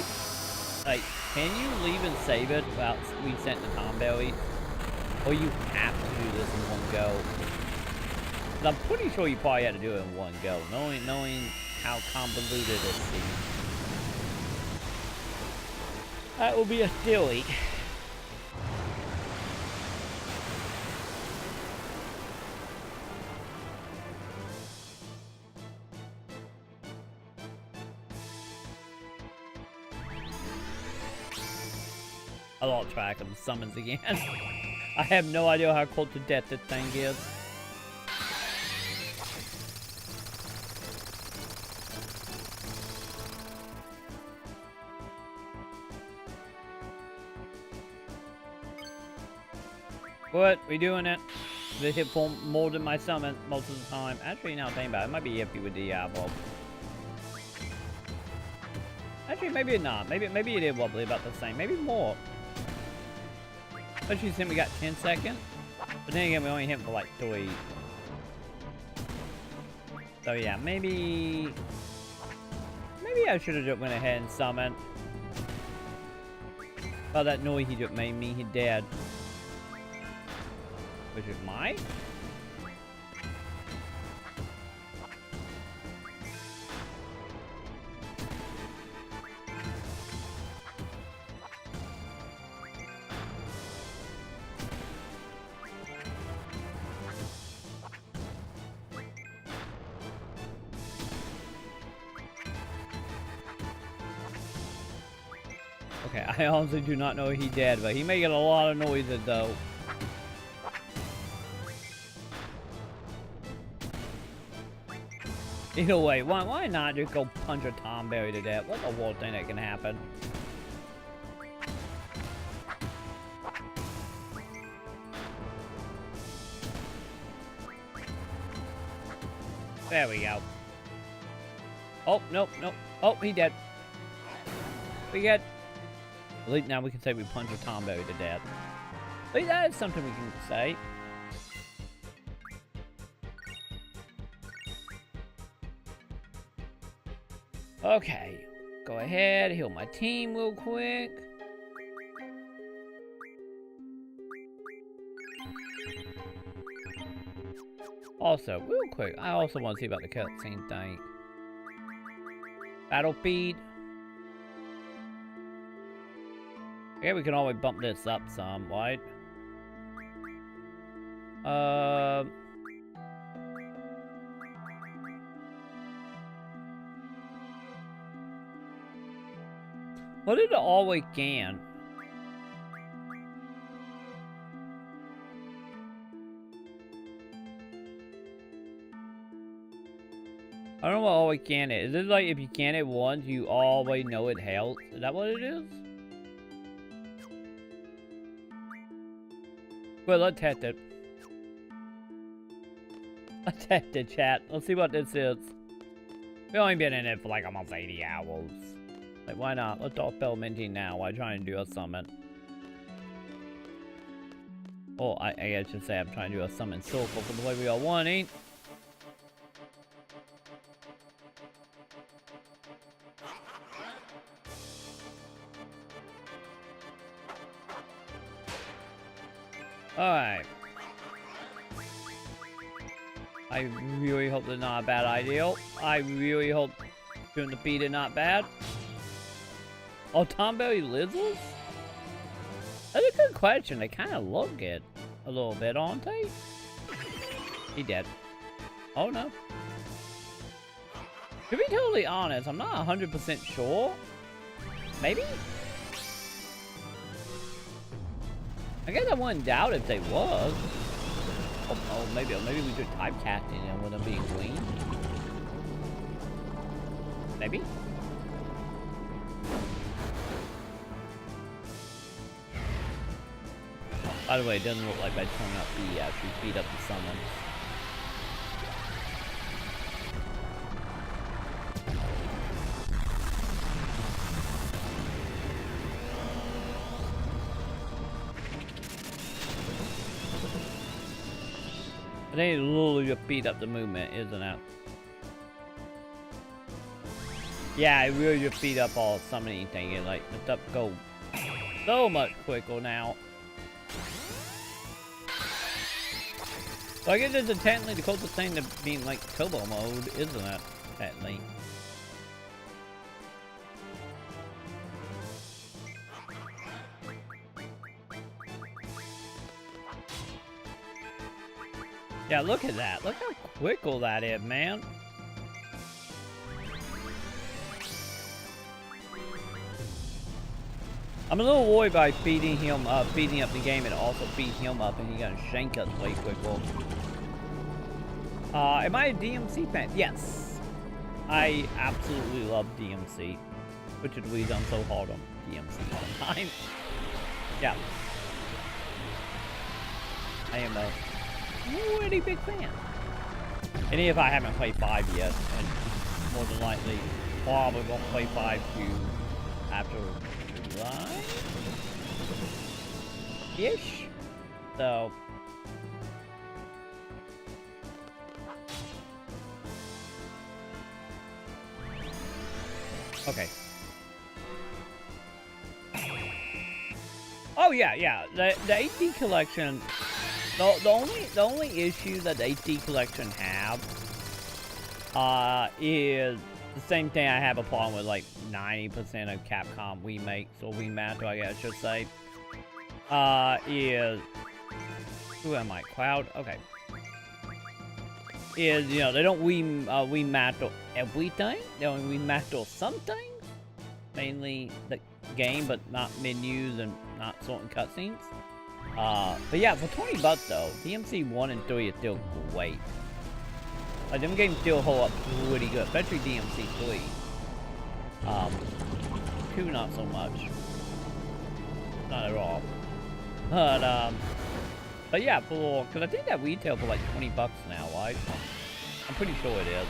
like, can you leave and save it without resetting the Tomberry? Or you have to do this in one go? Because I'm pretty sure you probably had to do it in one go, knowing how convoluted it seems. That will be a silly. I lost track of the summons again. I have no idea how close to death this thing is. But we doing it. They hit for more than my summon most of the time. Actually, now thinking about it, might be iffy with Diablo. Actually, maybe not. Maybe it is wobbly about the same. Maybe more. Especially since we got 10 seconds. But then again, we only hit for like 3. So yeah, maybe I should have just went ahead and summoned. Oh, that noise he just made me, he dead. Was it mine? Okay, I honestly do not know he dead, but he making a lot of noises though. Either way, why not just go punch a Tomberry to death? What's the worst thing that can happen? There we go. Oh, nope, nope. Oh, he dead. We get. At least now we can say we punched a Tomberry to death. At least that is something we can say. Okay. Go ahead, heal my team real quick. Also, real quick, I also want to see about the cutscene thing. Battle speed. Yeah, we can always bump this up some, right? What did it always can? I don't know what always can it. Is it like if you can it once, you always know it helps? Is that what it is? Well, let's test it. Let's test it, chat. Let's see what this is. We've only been in it for like almost 80 hours. Like, why not? Let's talk experimenting now while trying to do a summon. Oh, I should say I'm trying to do a summon circle for the way we are wanting. Alright. I really hope that's not a bad idea. I really hope doing the beat is not bad. Oh, Tomberry lizards? That's a good question. They kind of look it a little bit, aren't they? He dead. Oh no. To be totally honest, I'm not 100% sure. Maybe? I guess I wouldn't doubt if they was. Oh, maybe we should typecasting them with them being green. Maybe? By the way, it doesn't look like by turning up the actually speed up the summons. I think it literally just speed up the movement, isn't it? Yeah, it really just speed up all summoning thing and like the stuff go so much quicker now. So I guess this is technically the closest thing to being like turbo mode, isn't it? Technically. Yeah, look at that. Look how quick all that is, man. I'm a little worried by speeding him up, speeding up the game and also speeding him up and he's gonna shank us way quicker. Am I a DMC fan? Yes. I absolutely love DMC. Which is the reason I'm so hard on DMC sometimes. Yeah. I am a pretty big fan. And if I haven't played 5 yet, and more than likely probably won't play 5 to after July-ish. So okay. Oh yeah. The HD collection. The only issue that the HD collection have is the same thing I have a problem with like 90% of Capcom remakes or remaster, I guess I should say. Is who am I? Cloud? Okay. Is you know they don't remaster everything. They only remaster some things, mainly the game, but not menus and not certain cutscenes. But yeah, for 20 bucks though, DMC 1 and 3 is still great. Like, them games still hold up pretty good, especially DMC 3. 2 not so much. Not at all. But yeah, cause I think that retail for like 20 bucks now, right? I'm pretty sure it is.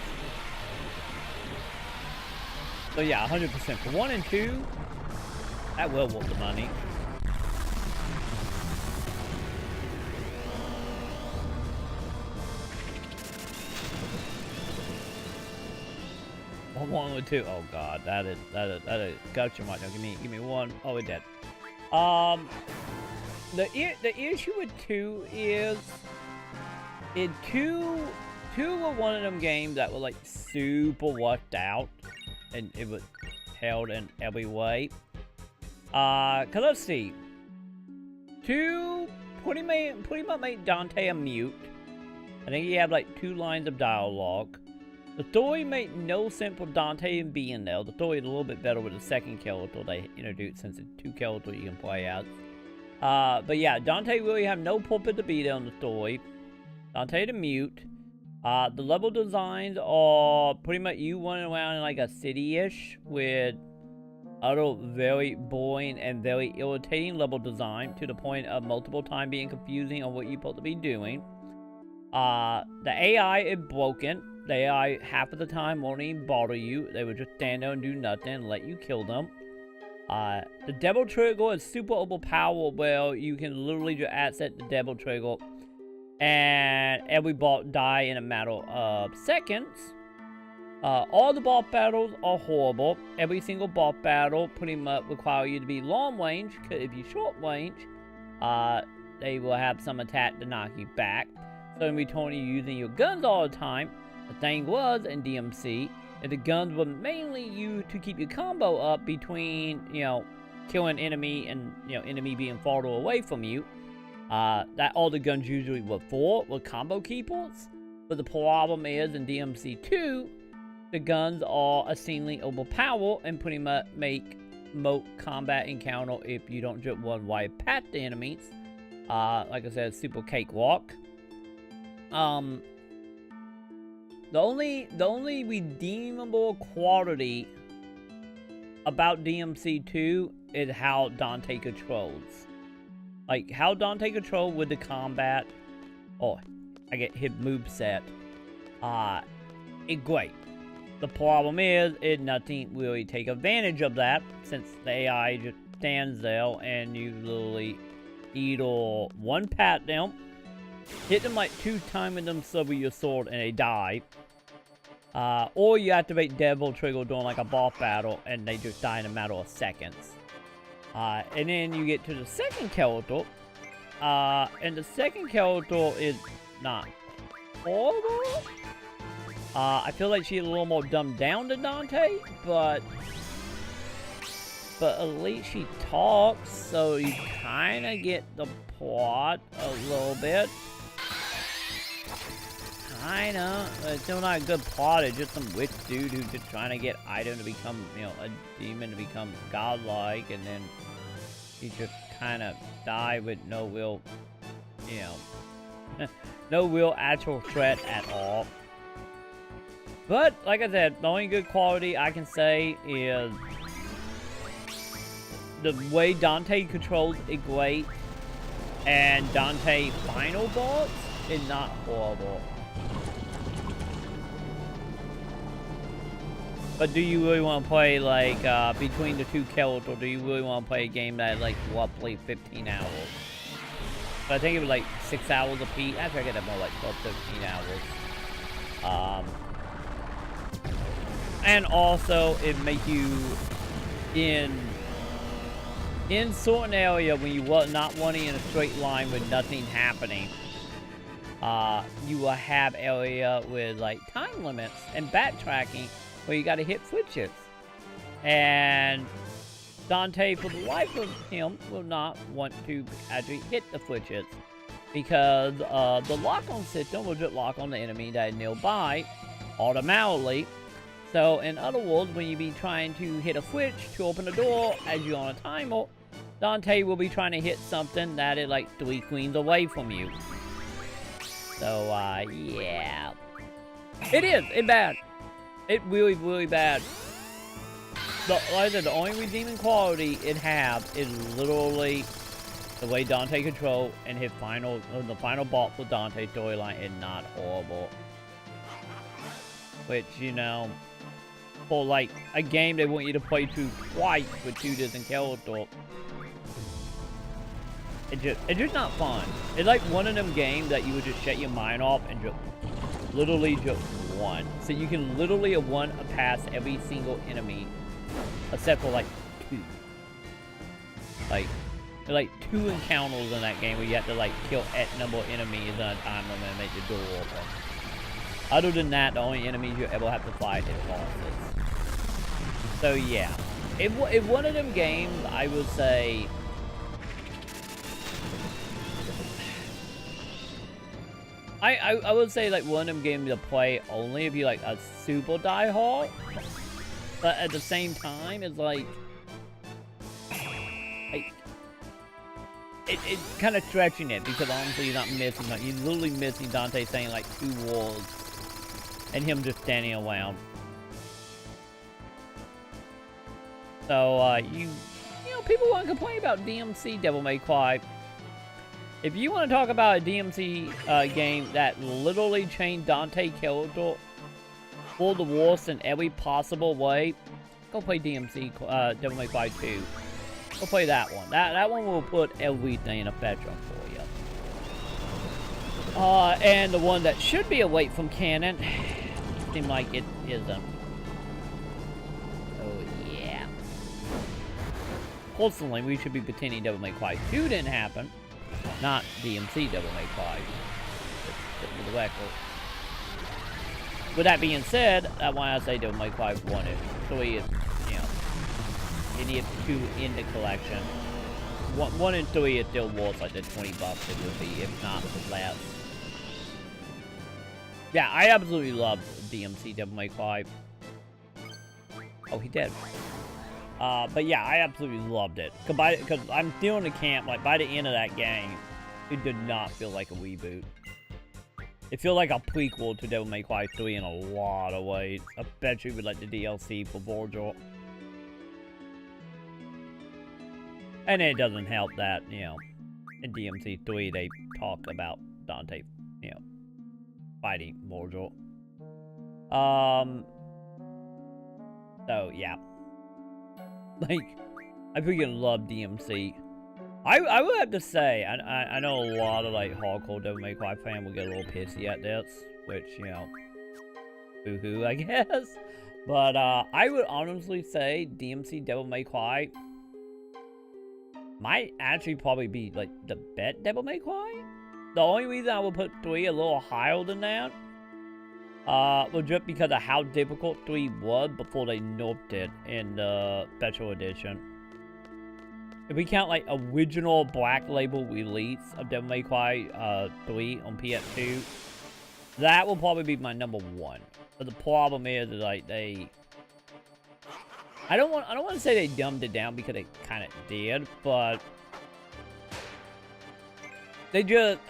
So yeah, 100%. For 1 and 2, that will worth the money. One with 2. Oh god, that is gotcha right now. Give me 1. Oh, it did. The issue with 2 is in 2 were one of them games that were like super worked out, and it was held in every way. Cause let's see, 2 pretty much made Dante a mute. I think he had like 2 lines of dialogue. The story made no sense for Dante being there. The story is a little bit better with the second character they introduced, since it's 2 characters you can play as. But yeah, Dante really have no purpose to be there in the story. Dante the mute. The level designs are pretty much you running around in like a city-ish with other very boring and very irritating level design, to the point of multiple times being confusing on what you're supposed to be doing. The AI is broken. The AI half of the time won't even bother you. They would just stand there and do nothing and let you kill them. The Devil Trigger is super overpowered, where you can literally just asset the Devil Trigger and every boss die in a matter of seconds. All the boss battles are horrible. Every single boss battle pretty much require you to be long range, because if you short range, they will have some attack to knock you back. So in return, you're using your guns all the time. The thing was, in DMC, that the guns were mainly used to keep your combo up between, killing enemy and, enemy being farther away from you. That all the guns usually were for were combo keepers. But the problem is, in DMC 2, the guns are exceedingly overpowered and pretty much make most combat encounter, if you don't just run right past the enemies, like I said, super cakewalk. The only redeemable quality about DMC 2 is how Dante controls. Like, how Dante controls with the combat. Oh, I get his moveset. It's great. The problem is, it nothing really take advantage of that, since the AI just stands there and you literally either one pat them, hit them like 2 times with them with your sword and they die. Or you activate Devil Trigger during like a boss battle and they just die in a matter of seconds. And then you get to the second character. And the second character is not horrible. I feel like she's a little more dumbed down than Dante, but at least she talks, so you kind of get the plot a little bit. Kinda. It's still not a good plot. It's just some witch dude who's just trying to get item to become, a demon to become godlike, and then he just kind of die with no real, no real actual threat at all. But, like I said, the only good quality I can say is the way Dante controls it great, and Dante final boss is not horrible. But do you really want to play, like, between the 2 characters, do you really want to play a game that, like, roughly 15 hours? But I think it was, like, 6 hours a piece. Actually, I get that more, like, 12, 15 hours. And also, it makes you, in certain area, when you were not running in a straight line with nothing happening, you will have area with, like, time limits and backtracking, where you gotta hit switches. And Dante, for the life of him, will not want to actually hit the switches, because the lock-on system will just lock on the enemy that is nearby automatically. So, in other words, when you be trying to hit a switch to open the door as you're on a timer, Dante will be trying to hit something that is like 3 queens away from you. So, yeah. It's bad. It's really, really bad. Like I said, the only redeeming quality it have is literally the way Dante control, and his the final boss for Dante storyline is not horrible. Which, for like a game they want you to play through twice with 2 different characters. It's just not fun. It's like one of them games that you would just shut your mind off and just literally just one. So you can literally one past every single enemy except for like 2. Like 2 encounters in that game where you have to like kill X number of enemies at a time limit and make the door open. Other than that, the only enemies you ever have to fight is bosses. So yeah, if one of them games, I would say, I would say like one of them games to play only if you like a super diehard, but at the same time, it's like it's kind of stretching it because honestly you're not missing, like you're literally missing Dante saying like 2 words and him just standing around. So you know people want to complain about DMC Devil May Cry. If you want to talk about a DMC game that literally changed Dante character for the worst in every possible way, go play DMC Devil May Cry 2. Go play that one. That one will put everything in a spectrum for you. And the one that should be away from canon, seems like it isn't. Oh yeah. Personally, we should be pretending Devil May Cry 2 didn't happen, not DMC Devil May Cry. With the record. With that being said, that's why I say Devil May Cry 1 and 3 is, you know, idiot 2 in the collection. 1 and 3 is still worth like the $20 it would be, if not less. Yeah, I absolutely love DMC Devil May Cry. Oh, he did. But yeah, I absolutely loved it. Cause I'm still in the camp, like by the end of that game, it did not feel like a reboot. It feels like a prequel to Devil May Cry 3 in a lot of ways. Especially with like the DLC for Virgil. And it doesn't help that, you know, in DMC 3 they talked about Dante, you know, fighting Virgil. So yeah. Like, I freaking love DMC. I would have to say, I know a lot of like hardcore Devil May Cry fans will get a little pissy at this, which, you know, boo-hoo, I guess. But I would honestly say DMC Devil May Cry might actually probably be like the best Devil May Cry. The only reason I would put 3 a little higher than that was just because of how difficult 3 was before they nerfed it in the special edition. If we count like original Black Label release of Devil May Cry 3 on PS2, that will probably be my number 1. But the problem is like I don't want to say they dumbed it down because they kind of did, but they just,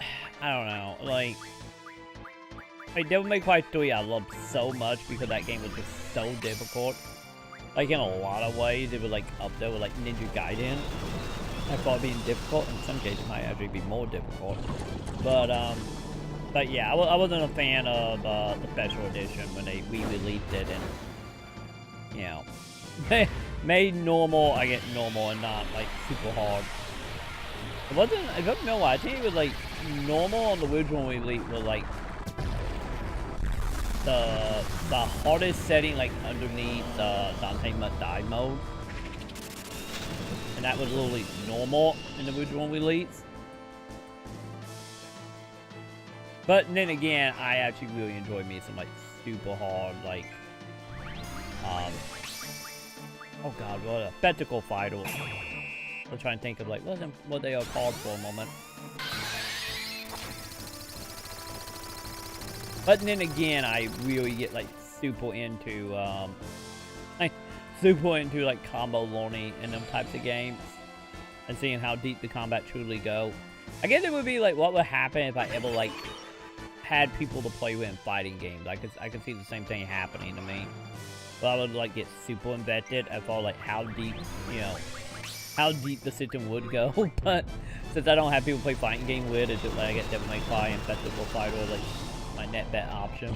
I don't know, like Devil May Cry 3 I loved so much because that game was just so difficult. Like in a lot of ways, it was like up there with like Ninja Gaiden. I thought being difficult, in some cases it might actually be more difficult. But yeah, I wasn't a fan of the special edition when they re-released it and, you know, made normal, I get normal and not like super hard. It wasn't, I don't know why, I think it was like normal on the original release was like the hardest setting like underneath Dante Must Die mode. And that was literally normal in the original release. But then again, I actually really enjoyed me some like super hard like oh god, what a spectacle fighter. I'm trying to think of like what they are called for a moment. But then again, I really get like super into like combo learning in them types of games and seeing how deep the combat truly go. I guess it would be like what would happen if I ever like had people to play with in fighting games. I could see the same thing happening to me. But I would like get super invested as far like how deep, you know, how deep the system would go. But since I don't have people play fighting game with, it's just like I get Devil May Cry and Festival Fighter like my net bet option.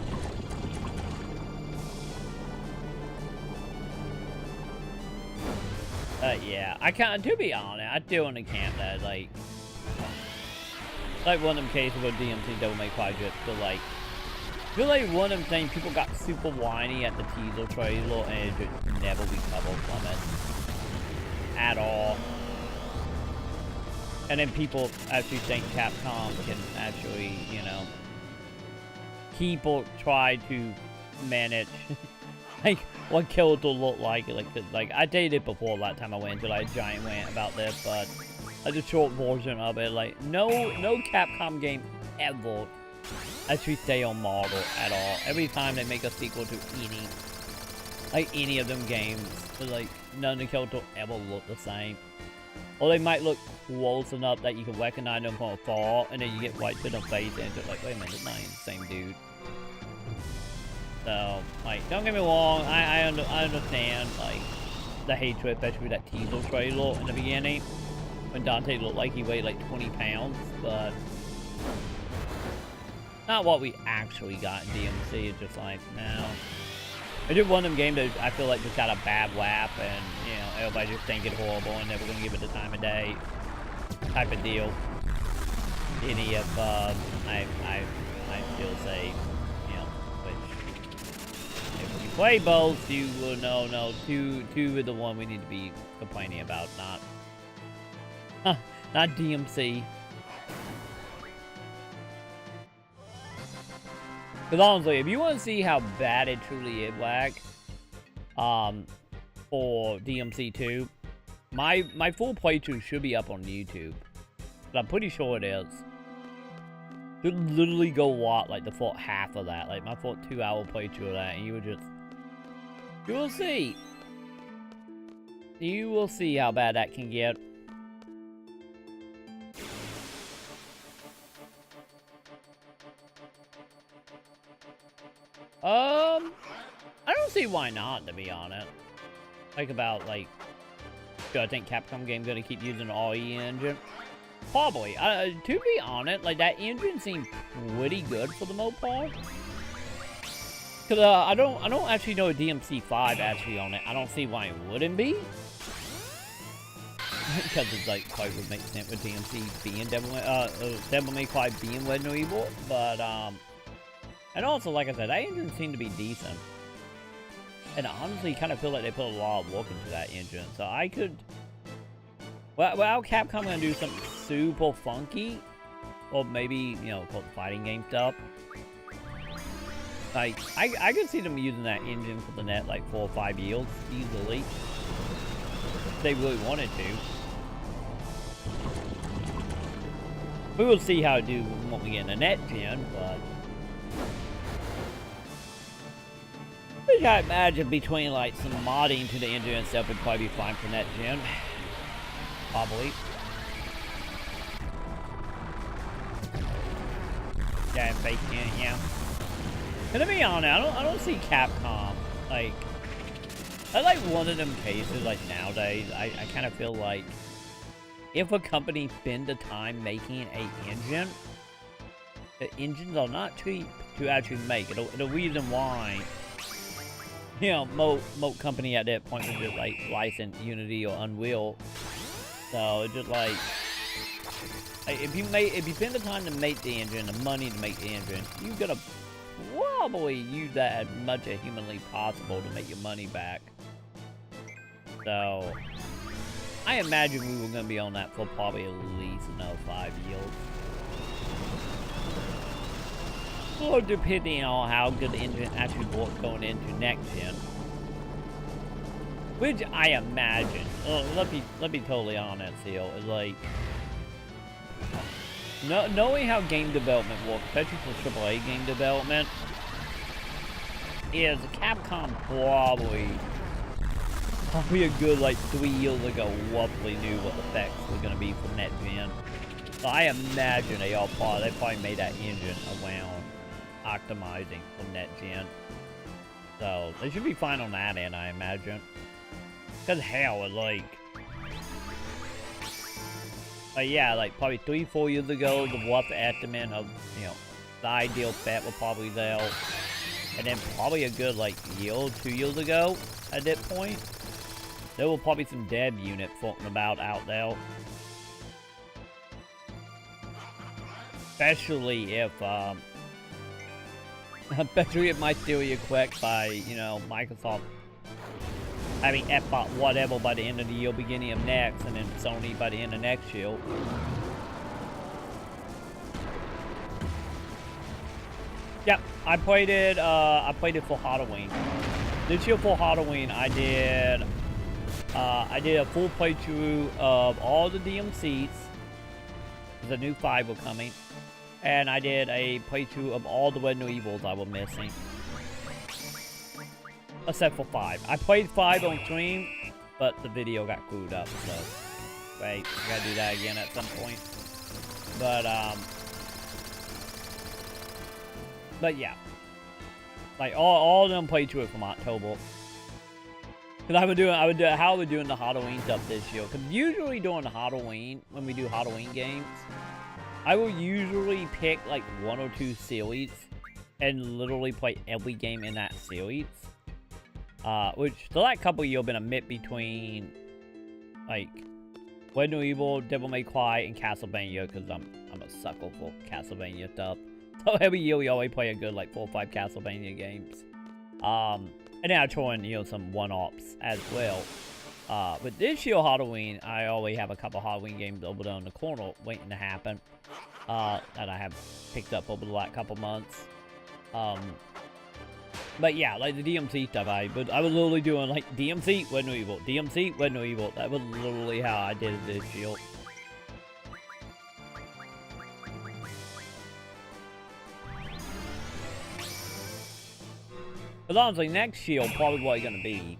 Yeah, I can't, to be honest, I still in the camp that, like one of them cases where DMC Devil May Cry just feel like one of them things people got super whiny at the teaser trailer and it just never recovered from it. At all. And then people actually think Capcom can actually, you know, people try to manage like what kills will look like I dated before that time I went into like a giant rant about this, but like the short version of it, like no Capcom game ever actually stay on model at all. Every time they make a sequel to any of them games, like none of the characters ever look the same. Or they might look close enough that you can recognize them from afar, and then you get right to the face and it's like, wait a minute, it's not even the same dude. So, like, don't get me wrong, I understand, like, the hatred, especially with that teaser trailer in the beginning, when Dante looked like he weighed like 20 pounds, but not what we actually got in DMC. It's just like, no. I did one of them games that I feel like just got a bad rap, and, you know, everybody just think it's horrible and never gonna give it the time of day type of deal. Any of, I still say, you know, which, if you play both, you will know, no, two is the one we need to be complaining about, not DMC. Because honestly, if you want to see how bad it truly is, Black, for DMC 2, my full playthrough should be up on YouTube. But I'm pretty sure it is. You literally go watch like the full half of that, like my full 2-hour playthrough of that, and you will see. You will see how bad that can get. I don't see why not, to be honest. Like about, like, do I think Capcom game gonna keep using the RE engine? Probably. To be honest, like, that engine seemed pretty good for the most part. Cause, I don't actually know a DMC 5 actually on it. I don't see why it wouldn't be. Because it's, like, probably would make sense with DMC being Devil May Cry being Resident Evil, but, and also, like I said, that engine seemed to be decent. And I honestly kind of feel like they put a lot of work into that engine. So I could... Well, Capcom gonna do something super funky. Or maybe, you know, called fighting game stuff. Like, I could see them using that engine for the next, like, 4 or 5 years, easily. If they really wanted to. We will see how it do when we get in the next gen, but... Which I imagine between like some modding to the engine and stuff would probably be fine for next gen. Probably. Yeah, fake gen, yeah. And to be honest, I don't see Capcom like I like one of them cases like nowadays. I kind of feel like if a company spend the time making an engine, the engines are not cheap to actually make. The reason why, you know, most company at that point would just like license Unity or Unreal. So it's just like if you spend the time to make the engine, the money to make the engine, you gotta probably use that as much as humanly possible to make your money back. So I imagine we were gonna be on that for probably at least another 5 years. Or depending on how good the engine actually works going into next gen. Which I imagine, let me totally honest here, is like, knowing how game development works, especially for AAA game development, is Capcom probably a good like 3 years ago roughly knew what the specs were going to be for next gen. So I imagine they probably made that engine around optimizing for net gen. So they should be fine on that end, I imagine. Cause hell, like, yeah, like probably 3-4 years ago, the rough estimate of, you know, the ideal spec was probably there, and then probably a good like year or 2 years ago at that point, there will probably some dev unit floating about out there. Especially if, especially if my theory is correct by, you know, Microsoft having Xbox whatever by the end of the year, beginning of next, and then Sony by the end of next year. Yep, I played it for Halloween. This year for Halloween, I did a full playthrough of all the DMCs. The new 5 were coming. And I did a playthrough of all the Resident Evils I was missing. Except for 5. I played 5 on stream, but the video got screwed up, so... Right, I gotta do that again at some point. But yeah. Like, all of them playthrough it from October. Because I was doing the Halloween stuff this year. Because usually during Halloween, when we do Halloween games, I will usually pick like 1 or 2 series and literally play every game in that series. Which the last couple of years have been a mix between like Resident Evil, Devil May Cry, and Castlevania, because I'm a sucker for Castlevania stuff. So every year we always play a good like 4 or 5 Castlevania games. And then I throw in, you know, some one-offs as well. But this year Halloween, I always have a couple Halloween games over there in the corner waiting to happen. That I have picked up over the last couple months. But yeah, like the DMC stuff, I was literally doing like DMC, Resident Evil, DMC, Resident Evil. That was literally how I did it this year. But honestly, next year probably what it's gonna be.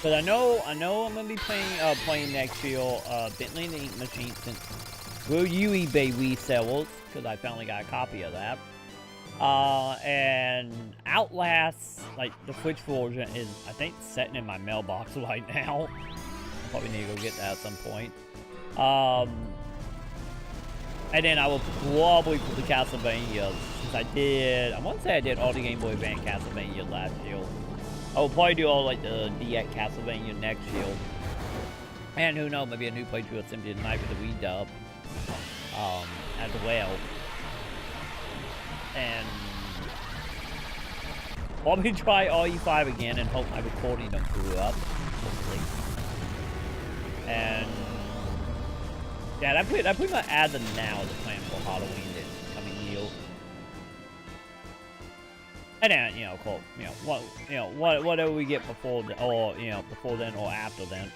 But I know I'm gonna be playing next year. Bentley and the Ink Machine, since will you eBay resellers? Because I finally got a copy of that. And Outlast, like the Switch version, is I think sitting in my mailbox right now. Probably need to go get that at some point. And then I will probably put the Castlevania, since I want to say I did all the Game Boy Advance Castlevania last year. I will probably do all like the DX Castlevania next year. And who knows, maybe a new playthrough of Symphony of the Night with the redub as well. And probably try RE5 again and hope my recording don't screw up. Hopefully. And yeah, that pretty much as of now the plan for Halloween this coming year. And then, you know, cool, whatever we get before the, or before then or after then.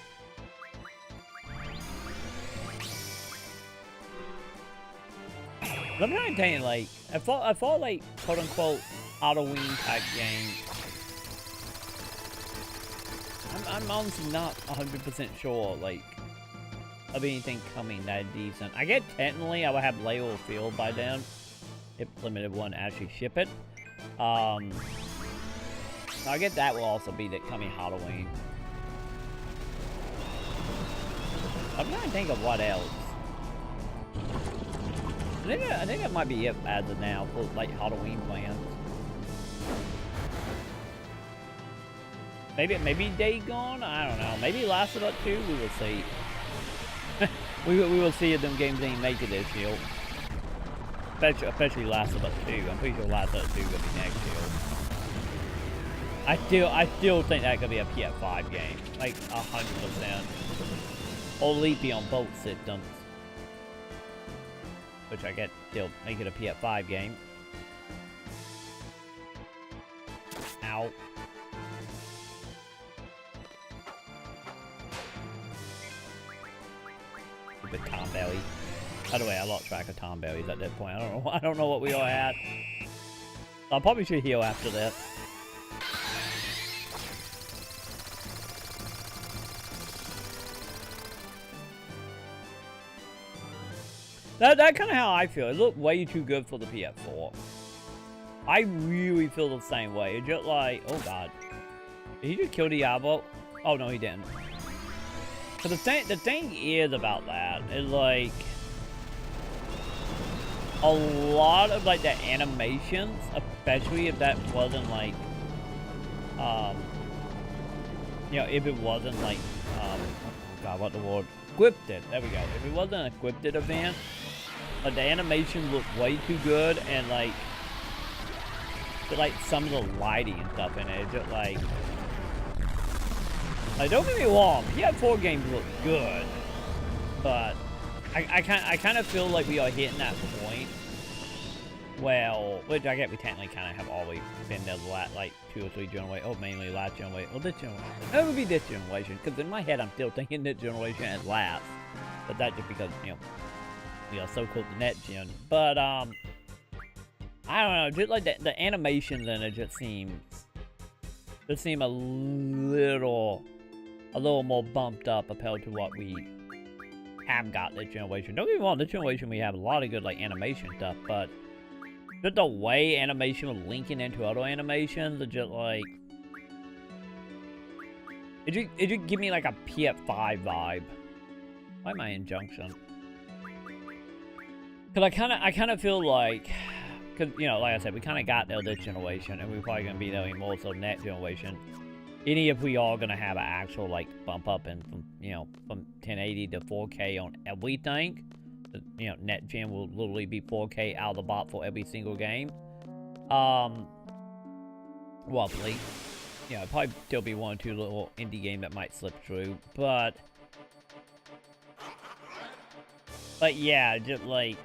I'm trying to tell you, like, I thought like quote unquote Halloween type game. I'm honestly not 100% sure, like, of anything coming that decent. I guess technically I would have Lego Field by then, if Limited One actually ship it. I guess that will also be the coming Halloween. I'm trying to think of what else. I think that might be it as of now for like Halloween plans. Maybe Day Gone? I don't know. Maybe Last of Us 2? We will see. we will see if them games ain't make it this year. Especially Last of Us 2. I'm pretty sure Last of Us 2 is gonna be next year. I still think that could be a PS5 game. Like 100%. Or Leapy on both systems. Which I get still make it a PS5 game. Ow. Stupid Tom Belly. By the way, I lost track of Tom Bellies at that point. I don't know what we all had. I probably should heal after this. That's kind of how I feel. It looked way too good for the PS4. I really feel the same way. It's just like, oh god. Did he just kill Diablo? Oh no, he didn't. But the thing is about that is like a lot of like the animations, especially if that wasn't like you know, if it wasn't like, oh God, what the word? Scripted. There we go. If it wasn't a scripted event, the animation looked way too good, and like some of the lighting and stuff in it, just like don't get me wrong, PS4 games look good, but I kind of feel like we are hitting that point. Well, which I guess we technically kind of have always been there the last, like, 2 or 3 generations. Oh, mainly last generation. Well, this generation. It would be this generation, because in my head I'm still thinking this generation as last. But that's just because, you know, we are so close to next gen. But, I don't know, just like the animations in it just seem a little more bumped up compared to what we have got this generation. Don't get me wrong, this generation we have a lot of good, like, animation stuff, but just the way animation was linking into other animations are just like... It just give me like a PS5 vibe. Why am I in Junction? Cause I kind of feel like, cause you know, like I said, we kind of got there this generation, and we're probably gonna be there more so next generation. Any if we are gonna have an actual like bump up in from, you know, from 1080 to 4K on everything. You know, net gen will literally be 4K out of the box for every single game. Roughly. You know, probably still be 1 or 2 little indie game that might slip through, but yeah, just like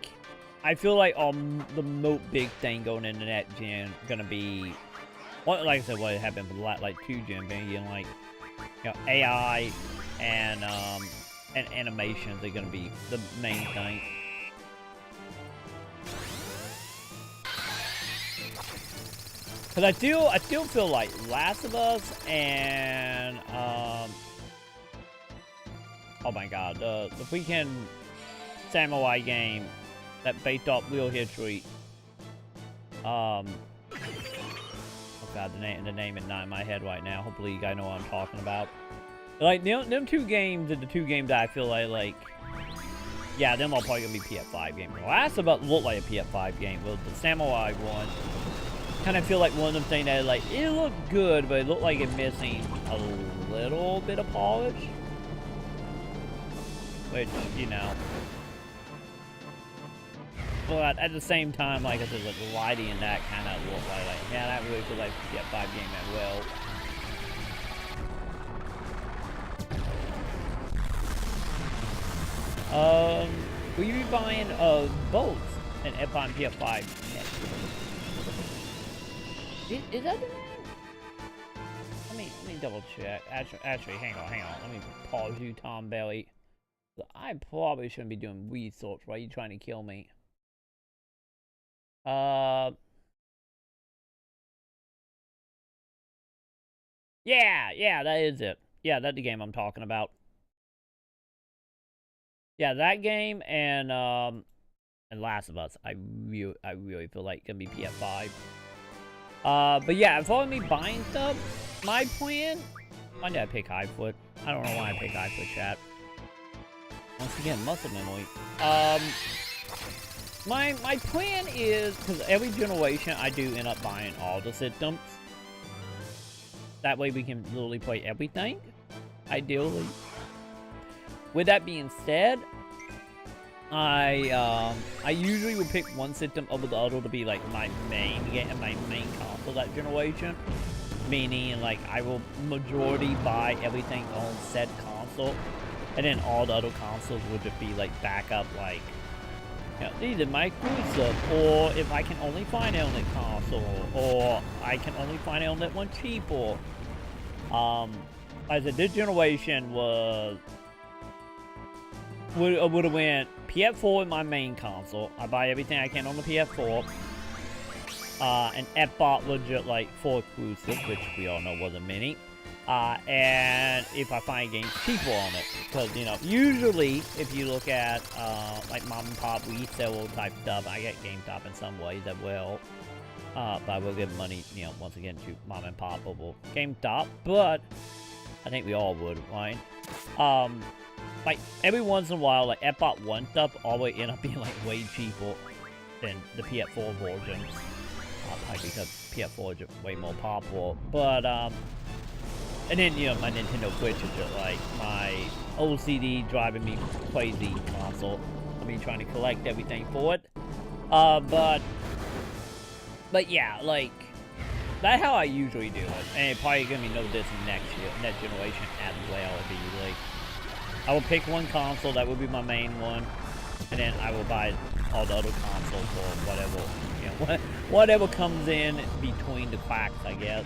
I feel like the most big thing going into net gen gonna be, well, like I said, what happened for the last like 2 gen being like, you know, AI and animations are gonna be the main thing. Cause I still feel like Last of Us and oh my God, the freaking samurai game that based off real history. Oh God, the name is not in my head right now. Hopefully you guys know what I'm talking about. Like, them 2 games are the 2 games that I feel like, yeah, them are probably gonna be PS5 games. The Last of Us looked like a PS5 game. Well, the Samurai one, kind of feel like one of them things that, like, it looked good, but it looked like it's missing a little bit of polish. Which, you know. But at the same time, like I said, like, the lighting and that kind of look like, yeah, that really feels like a PS5 game as well. Will you be buying both an F5 and PS5 next? Is that the name? Let me double check. Actually, hang on. Let me pause you, Tom Belly. I probably shouldn't be doing research. Why are you trying to kill me? Yeah, that is it. Yeah, that's the game I'm talking about. Yeah, that game and Last of Us, I really feel like it's gonna be PS5. But yeah, for me buying stuff, my plan. Why did I pick Highfoot? I don't know why I picked Highfoot, chat. Once again, muscle memory. My plan is, because every generation I do end up buying all the systems. That way we can literally play everything, ideally. With that being said, I usually would pick one system over the other to be like my main game, my main console that generation. Meaning, like, I will majority buy everything on said console, and then all the other consoles would just be like backup, like, you know, these are my exclusive, or if I can only find it on that console, or I can only find it on that one cheaper. Like I said, this generation would have went PS4 in my main console. I buy everything I can on the PS4. And Xbox legit like 4 exclusive, which we all know wasn't many. And if I find games cheaper on it, because, you know, usually if you look at like mom and pop resale type stuff, I get GameStop in some ways as well. But I will give money, you know, once again to mom and pop over GameStop, but I think we all would, right? Like every once in a while, like Xbox One stuff always end up being like way cheaper than the PS4 version. Probably because PS4 is way more popular, but And then, you know, my Nintendo Switch is just like my OCD driving me crazy console. I mean, trying to collect everything for it. But yeah, like, that's how I usually do it. And it's probably gonna be no different next generation as well. It'll be like, I will pick one console, that will be my main one, and then I will buy all the other consoles or whatever, you know, whatever comes in between the cracks, I guess.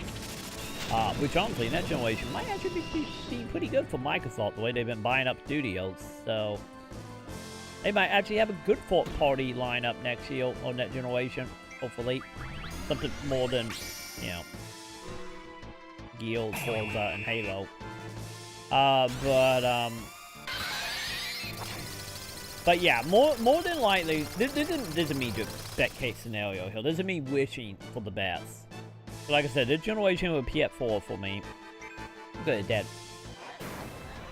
Which honestly, next generation might actually be pretty good for Microsoft, the way they've been buying up studios. So they might actually have a good party lineup next year or next generation, hopefully. Something more than, you know, Gears, Forza, and Halo. But yeah, more than likely, this isn't me just best case scenario here. This is me wishing for the best. But like I said, this generation will be PS4 for me. Good at that.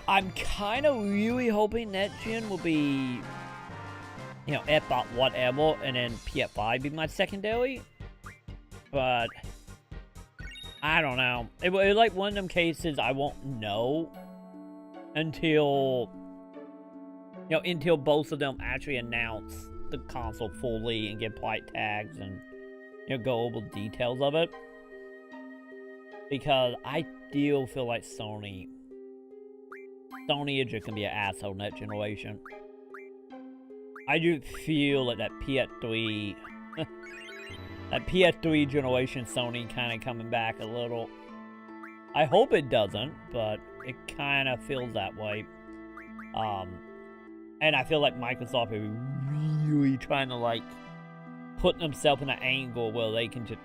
I'm kind of really hoping next gen will be, you know, Xbox whatever, and then PS5 be my secondary. But I don't know. It's like one of them cases I won't know until, you know, until both of them actually announce the console fully and get price tags and, you know, go over the details of it. Because I still feel like Sony is just gonna be an asshole next generation. I do feel like that PS3 that PS3 generation Sony kind of coming back a little. I hope it doesn't, but it kind of feels that way. And I feel like Microsoft is really trying to, like, put themselves in an angle where they can just,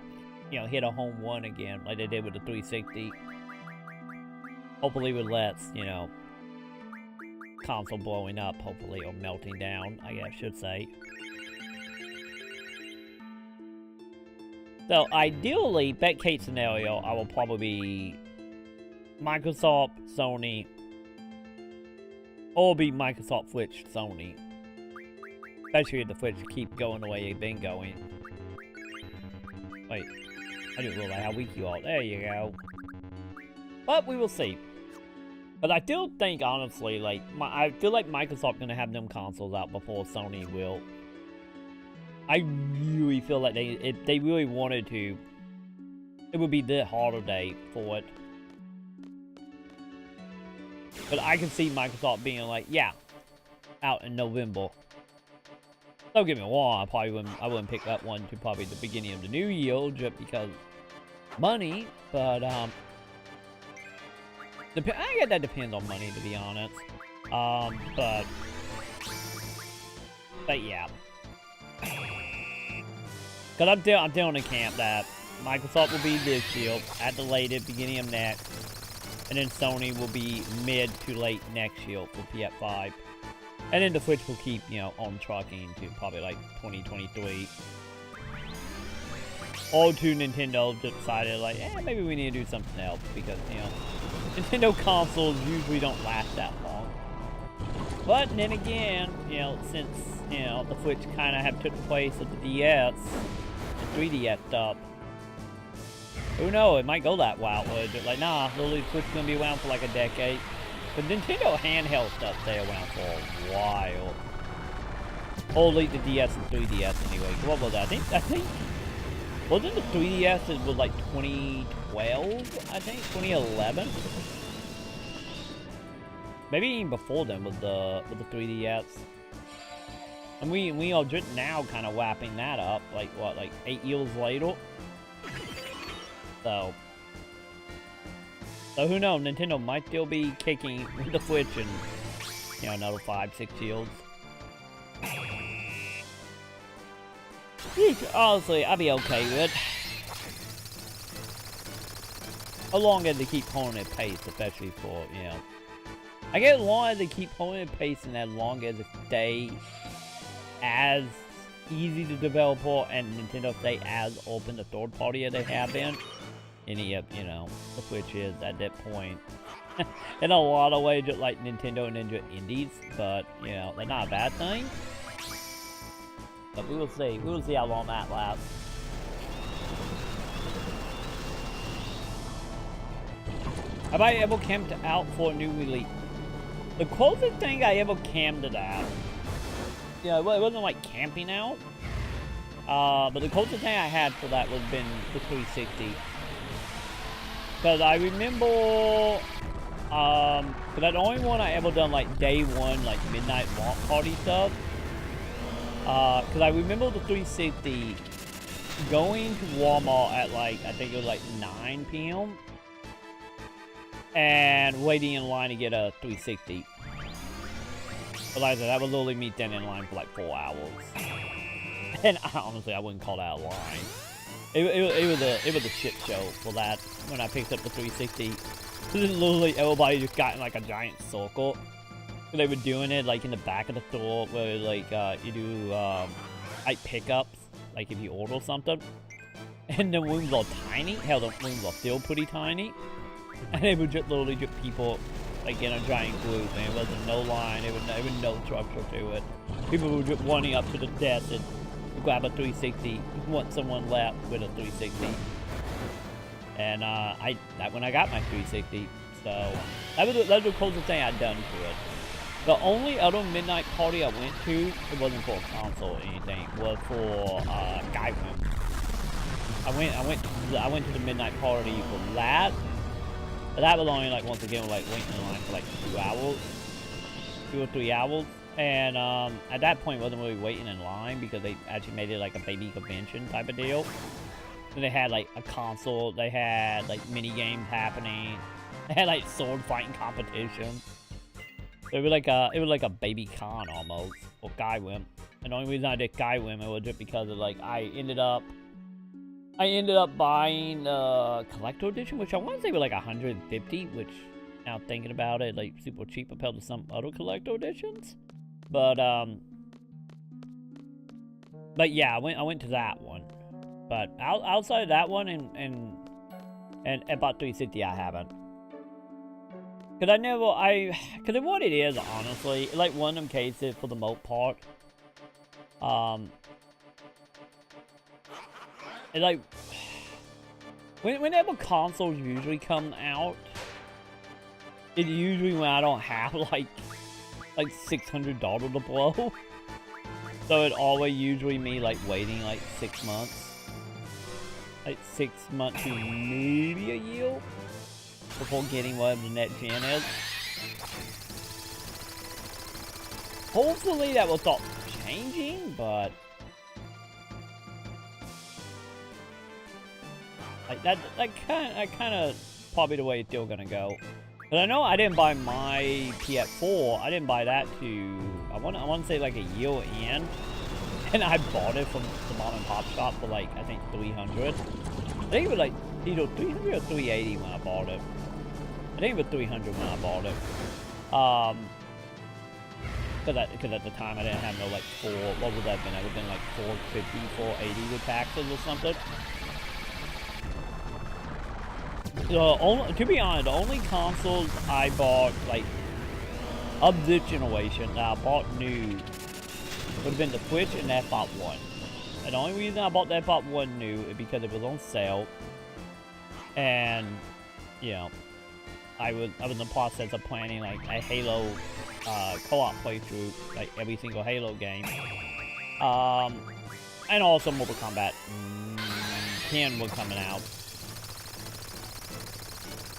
you know, hit a home run again, like they did with the 360. Hopefully with less, you know, console blowing up, hopefully, or melting down, I guess I should say. So, ideally, best case scenario, I will probably be Microsoft, Sony, or be Microsoft, Switch, Sony. Especially if the Switch keep going the way it's been going. Wait, I didn't realize how weak you are. There you go. But we will see. But I still think, honestly, like, I feel like Microsoft gonna have them consoles out before Sony will. I really feel like if they really wanted to, it would be the harder day for it. But I can see Microsoft being like, yeah, out in November. Don't get me wrong, I wouldn't pick that one to probably the beginning of the new year just because money, but I guess that depends on money, to be honest. But yeah. Because I'm still in the camp that Microsoft will be this year, at the latest, beginning of next, and then Sony will be mid to late next year for PS5. And then the Switch will keep, you know, on trucking to probably like 2023. Or to Nintendo decided like, maybe we need to do something else because, you know, Nintendo consoles usually don't last that long. But then again, you know, since, you know, the Switch kind of have took the place of the DS, the 3DS stuff, who knows, it might go that wild. Just like, nah, the Switch is going to be around for like a decade. The Nintendo handheld stuff stay around for a while. Only the DS and 3DS anyway. What was that? I think wasn't the 3DS, it was like 2012, I think? 2011? Maybe even before then with the 3DS. And we are just now kind of wrapping that up, like what, like 8 years later? So who knows, Nintendo might still be kicking with the Switch in, you know, another 5-6 years. Honestly, I'd be okay with it. As long as they keep holding it pace, especially for, you know. I guess as long as they keep holding it pace and as long as it stay as easy to develop for and Nintendo stay as open to third party as they have been. Any of, you know, the Switch is at that point. In a lot of ways, just like Nintendo Ninja Indies, but, you know, they're not a bad thing. But we will see. We will see how long that lasts. Have I ever camped out for a new release? The closest thing I ever camped to that, yeah, well, it wasn't like camping out. But the closest thing I had for that was been the 360. Because I remember, because that's the only one I ever done like day one, like midnight walk party stuff. Because I remember the 360 going to Walmart at like, I think it was like 9 p.m. and waiting in line to get a 360. But like I said, that was literally me standing in line for like 4 hours. And honestly, I wouldn't call that a line. It was a shit show for that when I picked up the 360. Literally, everybody just got in like a giant circle. They were doing it like in the back of the store where like you do like pickups, like if you order something. And the rooms are tiny. Hell, the rooms are still pretty tiny. And it was just literally just people like in a giant group, and it wasn't no line. There was no structure to it. People were just running up to the desk and grab a 360 once someone left with a 360. And when I got my 360, so that was the closest thing I'd done to it. The only other midnight party I went to, it wasn't for a console or anything, was for Skyrim. I went to the midnight party for that. But that was only like, once again, like waiting in line for like 2 or 3 hours. And at that point, wasn't really waiting in line because they actually made it like a baby convention type of deal. And they had like a console, they had like mini games happening, they had like sword fighting competition. It was like a baby con almost for Skyrim. And the only reason I did Skyrim was just because of like I ended up buying the collector edition, which I want to say was like 150, which now thinking about it, like super cheap compared to some other collector editions. But yeah, I went to that one. But outside of that one and about 360, I haven't. Cause what it is, honestly, like one of them cases for the most part. It's like whenever consoles usually come out, it's usually when I don't have like $600 to blow. So it always usually me like waiting like 6 months. Like 6 months to maybe a year before getting whatever the next gen is. Hopefully that will start changing, but like that kind of probably the way it's still gonna go. But I know I didn't buy my PS4. I didn't buy that to I want to say like a year in, and I bought it from the mom and pop shop for like I think 300. I think it was like either 300 or 380 when I bought it. I think it was 300 when I bought it. Because at the time I didn't have no like what would that have been? It would have been like 450, 480 with taxes or something. To be honest, the only consoles I bought, like, of this generation that I bought new would have been the Switch and the Xbox One. And the only reason I bought the Xbox One new is because it was on sale. And, you know, I was in the process of planning, like, a Halo co-op playthrough, like, every single Halo game. And also Mortal Kombat 10 was coming out.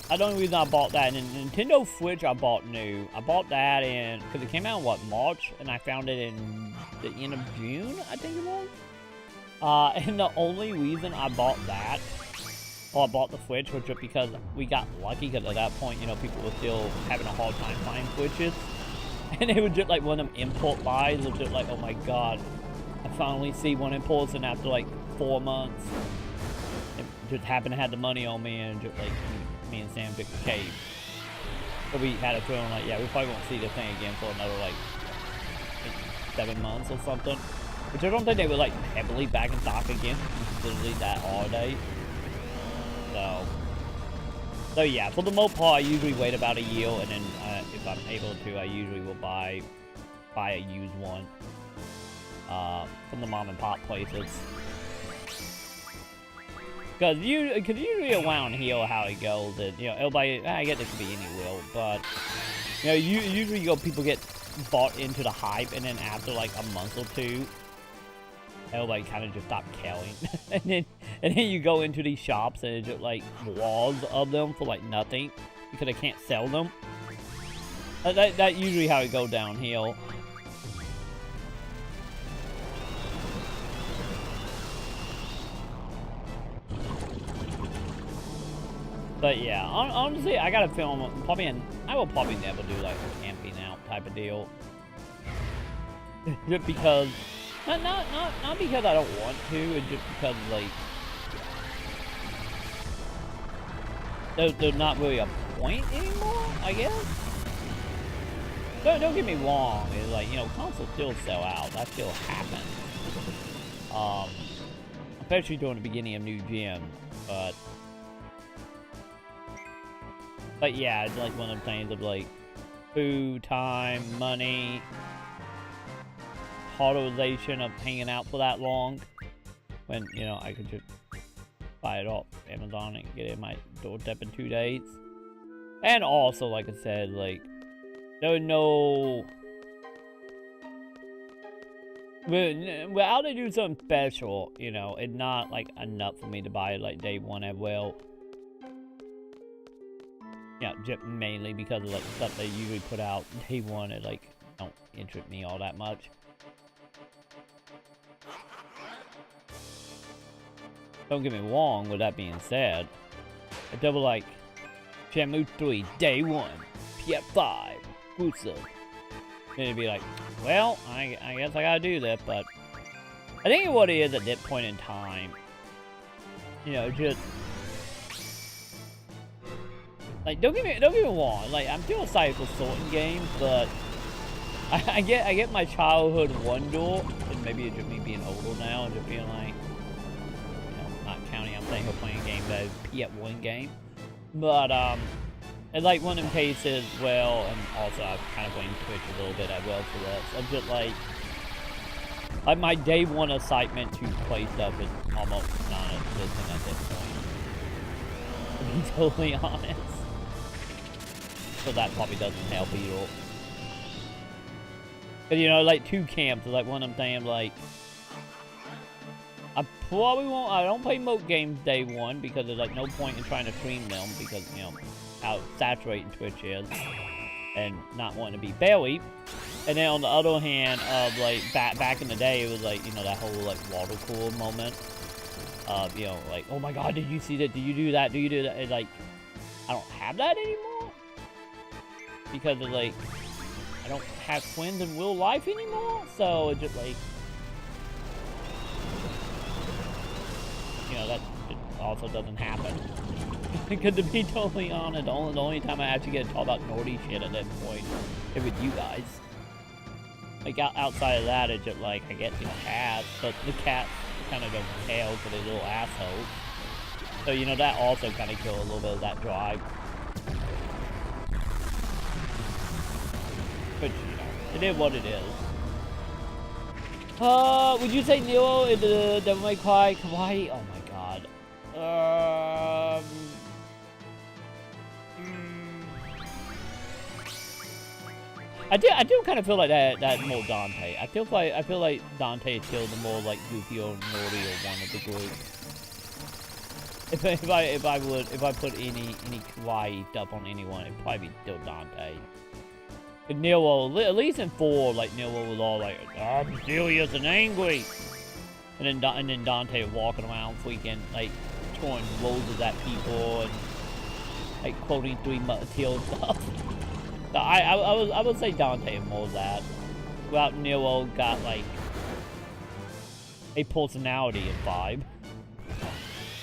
The only reason I bought that, and Nintendo Switch I bought new. I bought that in, because it came out in, what, March? And I found it in the end of June, I think it was. And the only reason I bought that, or I bought the Switch, was just because we got lucky, because at that point, you know, people were still having a hard time finding Switches. And it was just like one of them import buys. It was just like, oh my god, I finally see one in person after like 4 months. It just happened to have the money on me, and just like, me and Sam picked the cave. So we had a feeling like, yeah, we probably won't see the thing again for another like 7 months or something. Which I don't think they were like heavily back in stock again. Literally that holiday. So yeah, for the most part, I usually wait about a year, and then if I'm able to, I usually will buy a used one from the mom and pop places. Because usually around here how it goes is, you know, everybody, I guess it could be any will, but, you know, usually people get bought into the hype, and then after like a month or two, everybody kind of just stop caring. and then you go into these shops and it's just like walls of them for like nothing because they can't sell them. That's usually how it goes downhill. But yeah, honestly, I gotta film I will probably never do like a camping out type of deal. Just because, not because I don't want to, it's just because like there's not really a point anymore, I guess. Don't get me wrong, it's like, you know, consoles still sell out, that still happens. Especially during the beginning of new gen, but yeah, it's like one of the things of like food, time, money, authorization of hanging out for that long, when, you know, I could just buy it off Amazon and get it in my doorstep in 2 days. And also, like I said, like, there's no, without they do something special, you know, it's not like enough for me to buy it like day one as well. Yeah, just mainly because of like stuff they usually put out day one, it like don't interest me all that much. Don't get me wrong, with that being said, a double like Shenmue 3 day one, PS5, exclusive. Then it'd be like, well, I guess I gotta do this, but I think what it is at that point in time, you know, just like, don't get me wrong, like, I'm still excited for certain games, but I get my childhood wonder, and maybe it's just me being older now and just being like, you know, not counting, I'm saying, playing a game that is PS1 game, but it's like one of them cases, well, and also I'm kind of playing Twitch a little bit as well for this, I'm just like my day one excitement to play stuff is almost non-existent at this point, to be totally honest. So that probably doesn't help either. But you know, like two camps, like one of them things, like I don't play moat games day one because there's like no point in trying to stream them because, you know, how saturating Twitch is and not wanting to be belly. And then on the other hand, like back in the day, it was like, you know, that whole like water cooler moment. You know, like, oh my god, did you see that? Do you do that? Do you do that? It's like, I don't have that anymore. Because of like, I don't have twins in real life anymore, so it's just like, you know, that also doesn't happen. Because to be totally honest, the only time I actually get to talk about naughty shit at that point is with you guys. Like outside of that, it's just like, I get the cats, but the cats kind of don't care for their little assholes. So, you know, that also kind of kills a little bit of that drive. But, you know, it is what it is. Would you say Nero is the Devil May Cry Kawaii? Oh my god. I do kind of feel like that more Dante. I feel like Dante is still the more like goofy or naughty or one of the group. If I put any kawaii stuff on anyone, it'd probably be still Dante. And Nero, at least in 4, like Nero was all like, I'm furious and angry, and then Dante walking around freaking like throwing roses at people and like quoting 3 Musketeers stuff. So I would say Dante is more of that. Without Nero got like a personality in 5.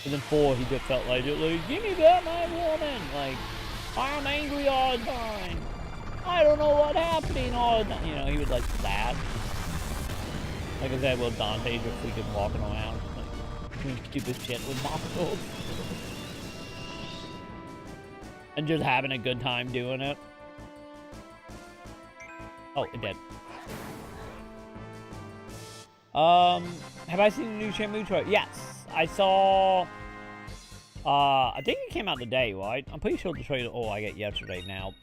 And then 4 he just felt like, give me back my woman, like I'm angry all the time. I don't know what's happening all the time. You know, he was like that. Like I said, well, Dante's just freaking walking around like doing stupid shit with monsters. And just having a good time doing it. Oh, it did. Have I seen the new Shenmue trailer? Yes, I saw I think it came out today, right? I'm pretty sure the trailer. Oh, I got yesterday now.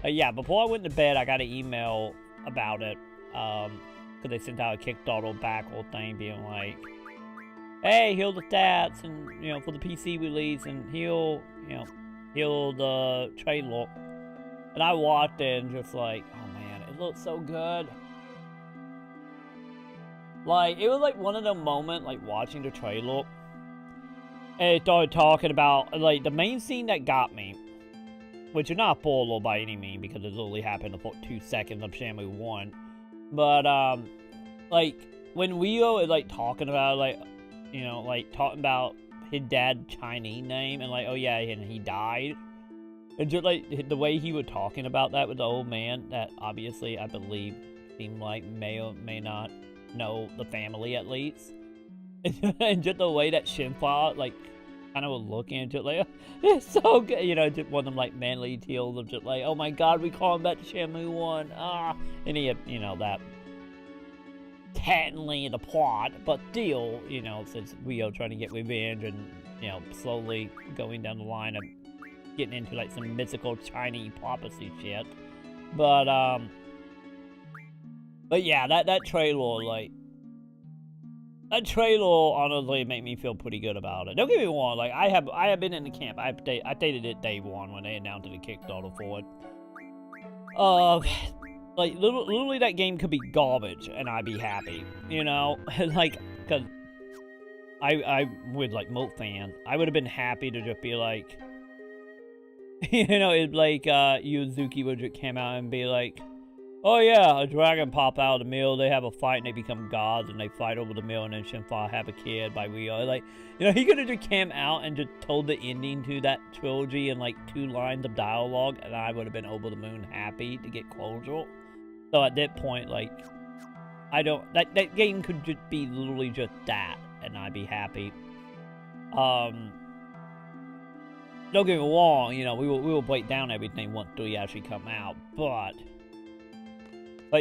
Yeah, before I went to bed, I got an email about it. Because they sent out a Kickstarter backroll thing being like, hey, here's the stats, and, you know, for the PC release, and here's the trailer. And I watched it and just like, oh man, it looks so good. Like, it was like one of the moments, like, watching the trailer. And it started talking about, like, the main scene that got me, which is not a spoiler by any means, because it literally happened in the 2 seconds of Shenmue 1. But, like, when Rio is, like, talking about, like, you know, like, talking about his dad's Chinese name, and, like, oh, yeah, and he died. And just, like, the way he was talking about that with the old man, that obviously, I believe, seemed like may or may not know the family, at least. And just the way that Shinfa, like, kind of was looking at it, like, it's so good. You know, just one of them, like, manly teals of just, like, oh, my God, we call him back to Shenmue 1. And he had, you know, that technically the plot, but still, you know, since Rio trying to get revenge and, you know, slowly going down the line of getting into, like, some mythical Chinese prophecy shit. But yeah, that trailer, like, that trailer honestly made me feel pretty good about it. Don't get me wrong, like, I have been in the camp. I dated it day one when they announced the Kickstarter for it. Like, literally that game could be garbage, and I'd be happy, you know? Like, because I would, like, most fans, I would have been happy to just be like, you know, it's like, Yuzuki would just come out and be like, oh yeah, a dragon pop out of the mill, they have a fight, and they become gods, and they fight over the mill, and then Shinfa have a kid by Rio. Like, you know, he could have just came out and just told the ending to that trilogy in, like, 2 lines of dialogue, and I would have been over the moon happy to get closure. So at that point, like, I don't, that game could just be literally just that, and I'd be happy. Don't get me wrong, you know, we will break down everything once 3 actually come out, but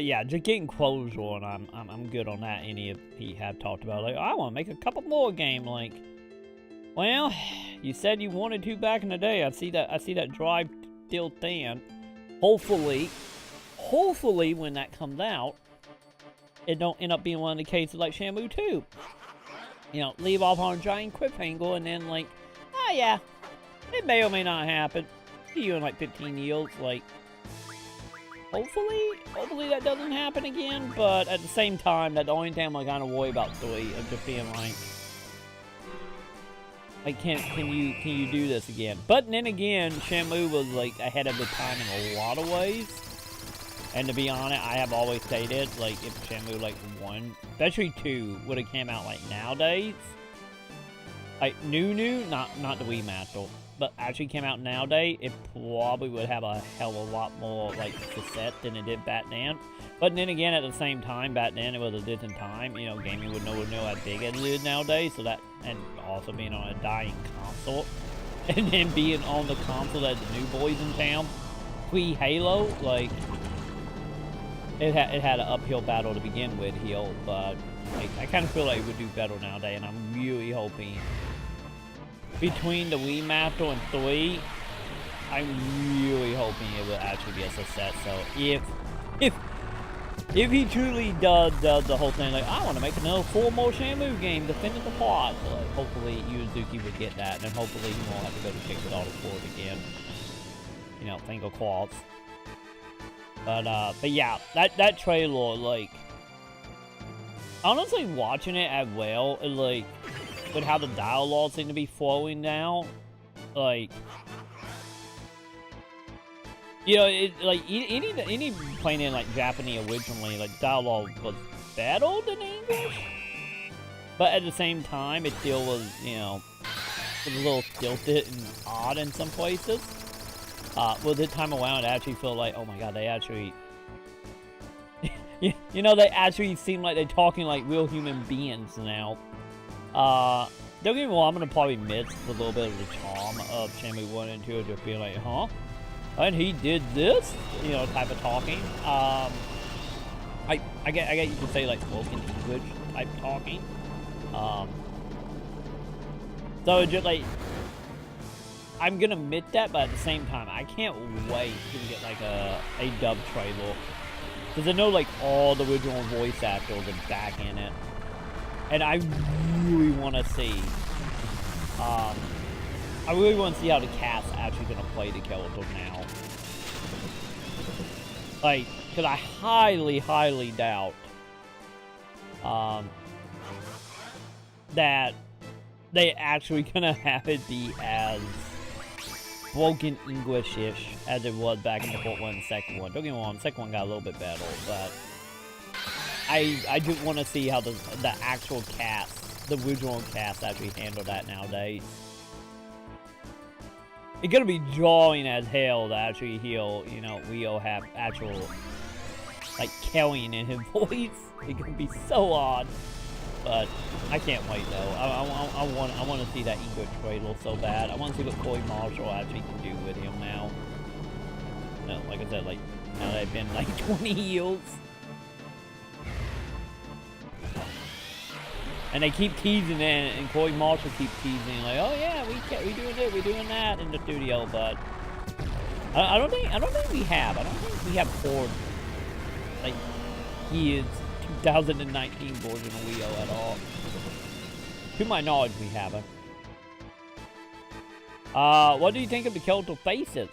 yeah, just getting closure, and I'm good on that. Any of he have talked about, like, I want to make a couple more game. Like, well, you said you wanted to back in the day. I see that drive still thin. Hopefully, when that comes out, it don't end up being one of the cases like Shenmue 2. You know, leave off on a giant cliffhanger, and then, like, oh yeah, it may or may not happen. See you in like 15 years, like. Hopefully that doesn't happen again, but at the same time, that's the only time I kind of worry about 3, of just being like, can you do this again? But then again, Shenmue was, like, ahead of the time in a lot of ways, and to be honest, I have always stated, like, if Shenmue, like, 1, especially 2, would have came out, like, nowadays, like, new, not the Wii Master, but actually came out nowadays, it probably would have a hell of a lot more, like, success than it did back then. But then again, at the same time, back then it was a different time. You know, gaming would nowhere know how big it is nowadays. So that, and also being on a dying console, and then being on the console that the new boys in town, pre-Halo, like, it had an uphill battle to begin with here, but like, I kind of feel like it would do better nowadays, and I'm really hoping. Between the Wii Master and 3, I'm really hoping it will actually be a success. So if he truly does the whole thing, like, I want to make another 4 more Shenmue game to finish the plot, so, like, hopefully Yuzuki would get that, and then hopefully he won't have to go to Kickstarter for it again. You know, finger claws. But yeah, that trailer, like, honestly, watching it as well, like, with how the dialogue seem to be flowing now, like, you know, it, like, any playing in, like, Japanese originally, like, dialogue was better than English, but at the same time, it still was, you know, it was a little stilted and odd in some places. Well, this time around, it actually felt like, oh my god, they actually, you know, they actually seem like they're talking like real human beings now. Don't get me wrong, I'm gonna probably miss a little bit of the charm of Shenmue 1 and 2, just being like, huh? And he did this? You know, type of talking. I get you could say, like, spoken English type talking. So it's just like, I'm gonna admit that, but at the same time, I can't wait to get like a dub trailer. Because I know like all the original voice actors are back in it. And I really want to see, I really want to see how the cast's actually going to play the character now. Like, because I highly, highly doubt, that they actually going to have it be as broken English-ish as it was back in the first one and second one. Don't get me wrong, the second one got a little bit better, but I just want to see how the actual cast, the original cast, actually handle that nowadays. It's gonna be jarring as hell to actually hear, you know, Rio have actual, like, killing in his voice. It's gonna be so odd, but I can't wait though. I want to see that English trailer so bad. I want to see what Corey Marshall actually can do with him now. You know, like I said, like now that it's been like 20 years. And they keep teasing it, and Corey Marshall keeps teasing, like, oh yeah, we doing it, we doing that in the studio, but I don't think we have. I don't think we have poured like his 2019 version of Rio at all. To my knowledge, we haven't. What do you think of the character faces?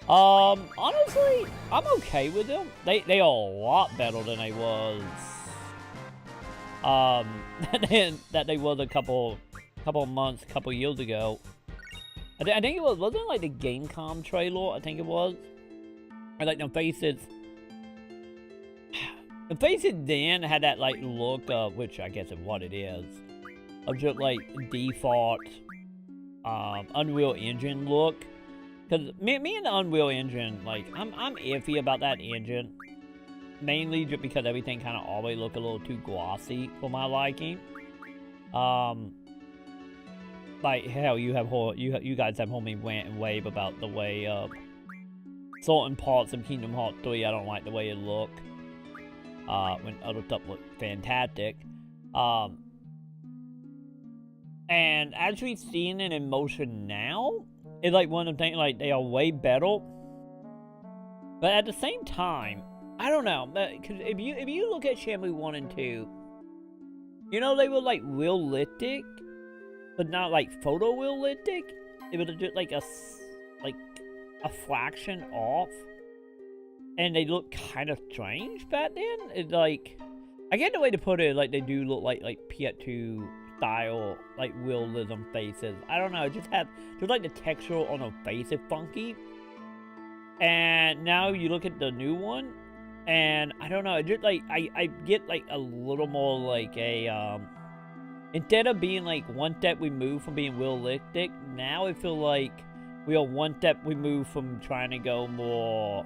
Honestly, I'm okay with them. They are a lot better than they was. That they was a couple months, couple years ago. I think it wasn't it like the Gamecom trailer, I think it was. I like the faces. The faces then had that like look of, which I guess is what it is, of just like default Unreal Engine look. Cause me and the Unreal Engine, like I'm iffy about that engine. Mainly just because everything kind of always look a little too glossy for my liking. Like hell, you guys have heard me rant and rave about the way certain parts of Kingdom Hearts 3. I don't like the way it look. When other stuff look fantastic. And actually seeing it in motion now is like one of the things, like they are way better. But at the same time, I don't know, because if you look at Shenmue 1 and 2, you know, they were like realistic, but not like photorealistic. It was just like a fraction off, and they look kind of strange back then. It's like, I get the way to put it, like they do look like PS2 style, like realism faces. I don't know, just like the texture on a face is funky. And now you look at the new one, and I don't know, just like I get like a little more like a instead of being like one step removed from being realistic, now I feel like we are one step removed from trying to go more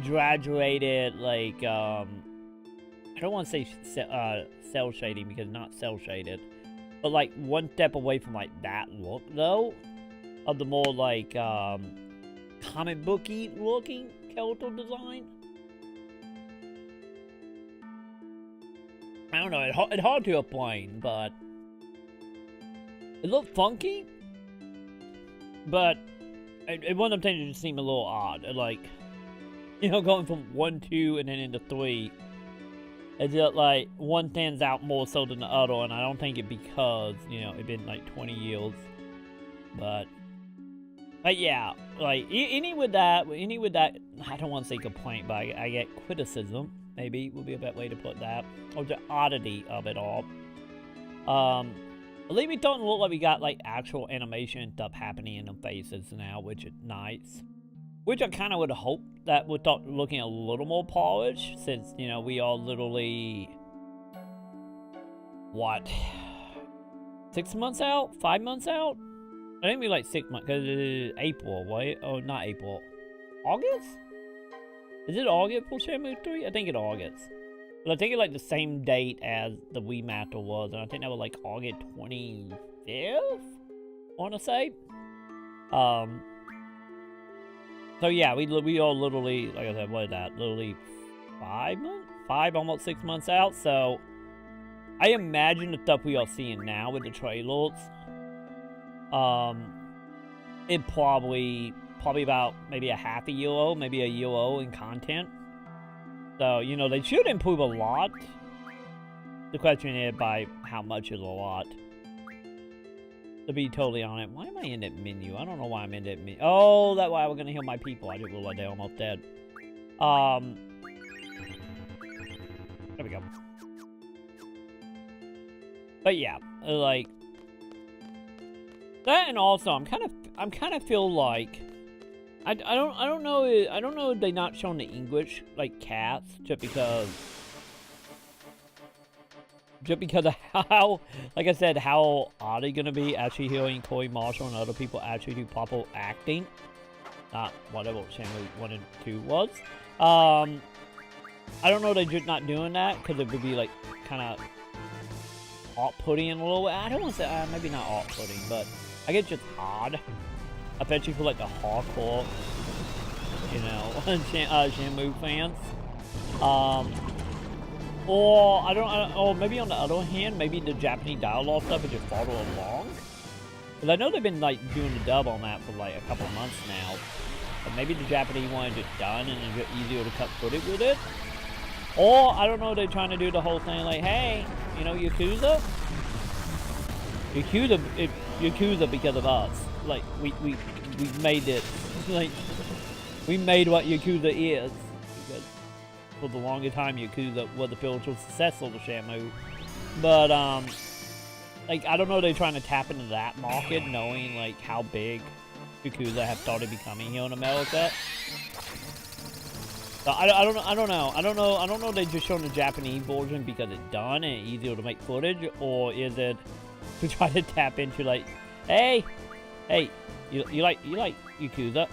graduated, like I don't want to say cell shading, because not cell shaded, but like one step away from like that look though, of the more like comic booky looking character design. I don't know, it's hard to explain, but it looked funky, but it one of them things that just seemed a little odd. Like, you know, going from 1, 2, and then into 3, it's just like one stands out more so than the other, and I don't think it because, you know, it's been like 20 years, but yeah, like any with that, I don't want to say complaint, but I get criticism. Maybe would be a better way to put that, or the oddity of it all. At least we don't look like we got like actual animation and stuff happening in the faces now, which is nice. Which I kind of would hope that would start looking a little more polished, since, you know, we are literally what, 6 months out, 5 months out. I think we like 6 months, because it is April, right? Oh, not April, August. Is it August for Shenmue 3? I think it's August. But I think it's like the same date as the Wii Master was, and I think that was like August 25th, I want to say. So yeah, we are literally, like I said, what is that? Literally 5 months? 5, almost 6 months out, so I imagine the stuff we are seeing now with the trailers, it probably about maybe a half a year old, maybe a year old in content. So, you know, they should improve a lot. The question is by how much is a lot. To be totally honest, why am I in that menu? I don't know why I'm in that menu. Oh, that's why we're gonna heal my people. I didn't realize they're almost dead. There we go. But yeah, like that, and also I'm kind of feel like I don't know if they not showing the English like cats just because of how, like I said, how are they gonna be actually hearing Corey Marshall and other people actually do proper acting? Not whatever Shenmue 1 and 2 was. I don't know, they're just not doing that because it would be like kind of off-putting in a little way. I don't want to say maybe not off-putting, but I guess just odd. Especially for like the hardcore, you know, Shenmue fans. Or or maybe on the other hand, maybe the Japanese dialogue stuff would just follow along. Because I know they've been like doing the dub on that for like a couple of months now. But maybe the Japanese one is just done and it's just easier to cut footage with it. Or I don't know, they're trying to do the whole thing like, hey, you know, Yakuza because of us. Like we made it. Like we made what Yakuza is. Because for the longest time, Yakuza was the spiritual successor of Shenmue. But like I don't know, they're trying to tap into that market, knowing like how big Yakuza have started becoming here in America. So I don't know. They just showing the Japanese version because it's done and it's easier to make footage, or is it to try to tap into like, hey, you like Yakuza?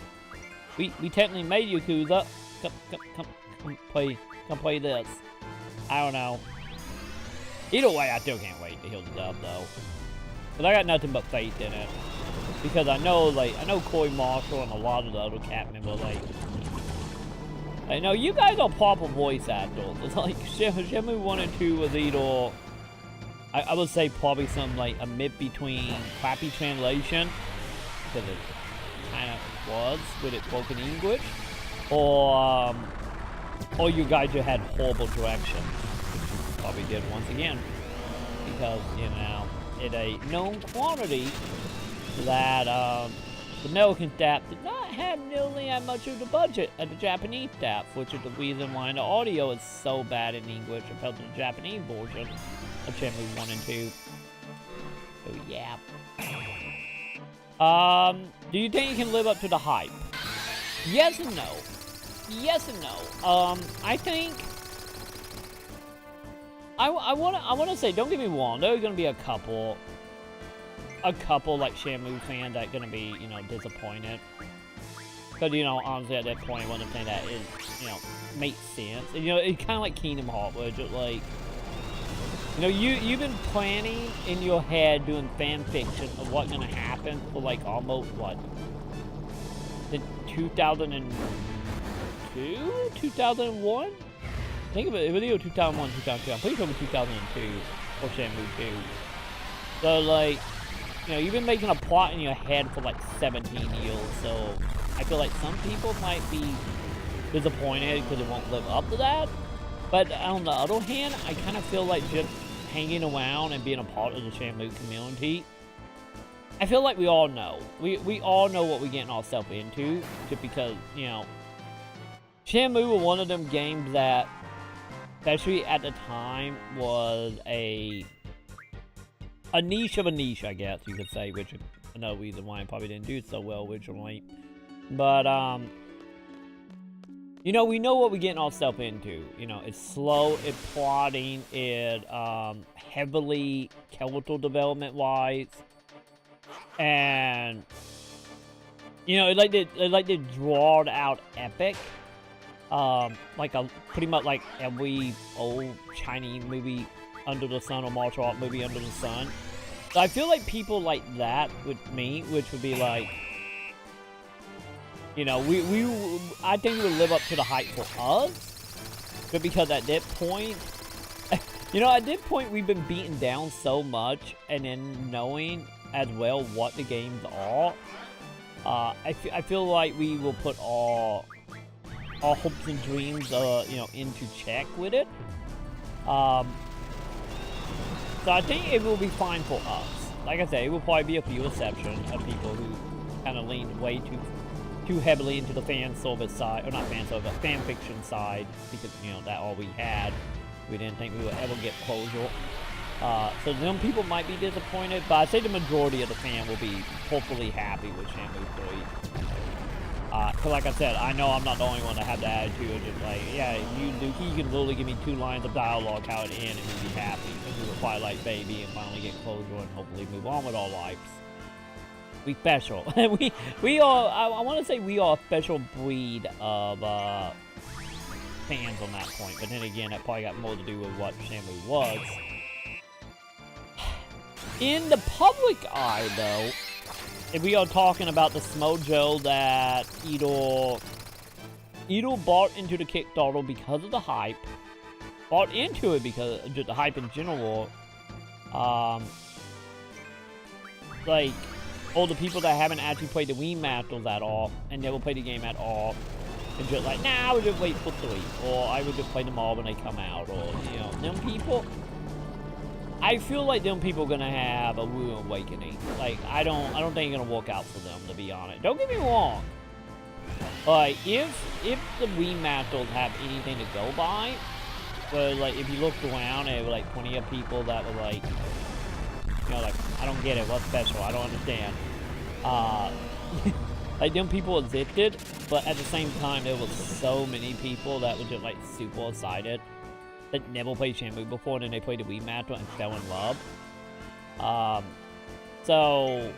We technically made Yakuza. Come play this. I don't know. Either way, I still can't wait to hear the dub though, but I got nothing but faith in it because I know Corey Marshall and a lot of the other cat members like. I know you guys are proper voice actors. It's like Shenmue 1 and 2 was either, I would say probably some like a mid between crappy translation, because it kind of was with it spoken English, or you guys just had horrible direction, which you probably did once again, because, you know, it's a known quantity that the American staff did not have nearly as much of the budget as the Japanese staff, which is the reason why the audio is so bad in English compared to the Japanese version of Shenmue 1 and 2. So yeah. Do you think you can live up to the hype? Yes and no. Yes and no. I think I wanna say, don't get me wrong, there are gonna be a couple like Shenmue fans that are gonna be, you know, disappointed. Because, you know, honestly at that point one of the things that is, you know, makes sense. And, you know, it's kinda like Kingdom Hearts, where it's just like, you know, you've been planning in your head doing fan fiction of what's gonna happen for like almost what? In 2002? 2001? Think of it, it was either 2001, 2002. I'm pretty sure it was 2002 for Shenmue 2. So like, you know, you've been making a plot in your head for like 17 years, so I feel like some people might be disappointed because it won't live up to that. But on the other hand, I kind of feel like just hanging around and being a part of the Shenmue community, I feel like we all know. We all know what we're getting ourselves into, just because, you know, Shenmue was one of them games that, especially at the time, was a niche of a niche, I guess you could say, which is another reason why I probably didn't do so well originally. But, you know, we know what we're getting ourselves into. You know, it's slow, it's plotting, it, heavily character development-wise. And, you know, it like the drawed out epic. Like pretty much like every old Chinese movie under the sun, or martial art movie under the sun. So I feel like people like that with me, which would be like, you know, I think we would live up to the hype for us, but because at that point, you know, at that point we've been beaten down so much, and then knowing as well what the games are, I feel like we will put all hopes and dreams, you know, into check with it. So I think it will be fine for us. Like I said, it will probably be a few exceptions of people who kind of leaned way too heavily into the fan service side, or not fan service, fan fiction side, because, you know, that all we had. We didn't think we would ever get closure. So them people might be disappointed, but I'd say the majority of the fan will be hopefully happy with Shamu 3. Cause like I said, I know I'm not the only one to have the attitude of just like, yeah, you can literally give me 2 lines of dialogue how it ends and we'd be happy. Because we will Twilight Baby and finally get closure and hopefully move on with our lives. We special. we are, I want to say we are a special breed of fans on that point. But then again, that probably got more to do with what Shamu was. In the public eye, though, if we are talking about the smojo that either bought into the Kickstarter because of the hype, bought into it because of the hype in general, like, all the people that haven't actually played the Wii Masters at all, and never played the game at all, and just like, nah, I would just wait for 3, or I would just play them all when they come out, or, you know, them people, I feel like them people are gonna have a rude awakening. Like, I don't think it's gonna work out for them, to be honest. Don't get me wrong. Like, if the Wii Masters have anything to go by, but like, if you looked around, there were like plenty of people that were like, you know, like, I don't get it, what's special, I don't understand. Like, them people existed, but at the same time, there was so many people that were just like super excited that never played Shamu before, and then they played the Wii Master and fell in love. So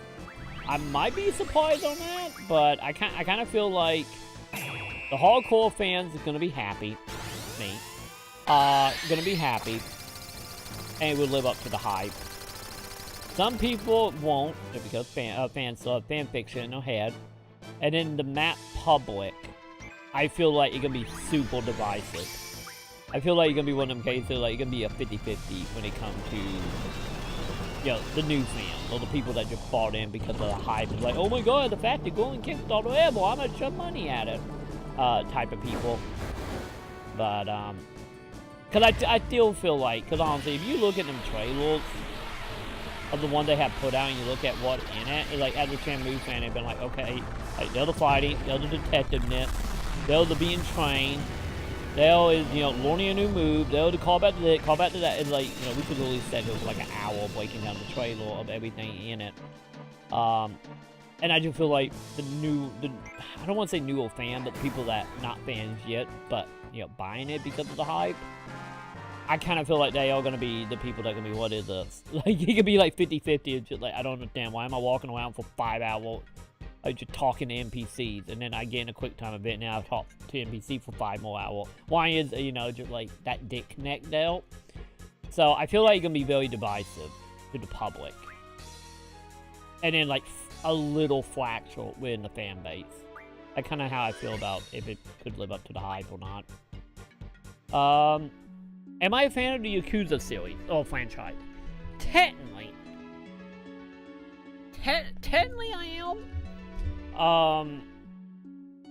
I might be surprised on that, but I kind of feel like the hardcore fans are gonna be happy. Me, gonna be happy, and will live up to the hype. Some people won't, just because fans love fan fiction in their head, and in the map public, I feel like it's gonna be super divisive. I feel like you're going to be one of them cases, like, you're going to be a 50-50 when it comes to, you know, the new fans, or the people that just bought in because of the hype. It's like, oh my god, the fact they're going Kickstarter ever, I'm going to shove money at it, type of people. But, because I still feel like, because honestly, if you look at them trailers of the one they have put out, and you look at what's in it, it's like, as a Shamu fan, they've been like, okay, like, they're the fighting, they're the detectiveness, they're the being trained, there is, you know, learning a new move. There to call back to that, call back to that. It's like, you know, we could really said it was like an hour breaking down the trailer of everything in it. And I just feel like I don't want to say newer fan, but the people that not fans yet, but, you know, buying it because of the hype. I kind of feel like they are going to be the people that are going to be, what is this? Like, it could be like 50-50. It's just like, I don't understand. Why am I walking around for 5 hours? Like, just talking to NPCs, and then I get in a quick time event, now I talk to NPC for 5 more hours. Why is, you know, just like that disconnect there? So I feel like it's gonna be very divisive to the public, and then like a little fractal within the fan base. That's kind of how I feel about if it could live up to the hype or not. Am I a fan of the Yakuza series or franchise? Technically I am.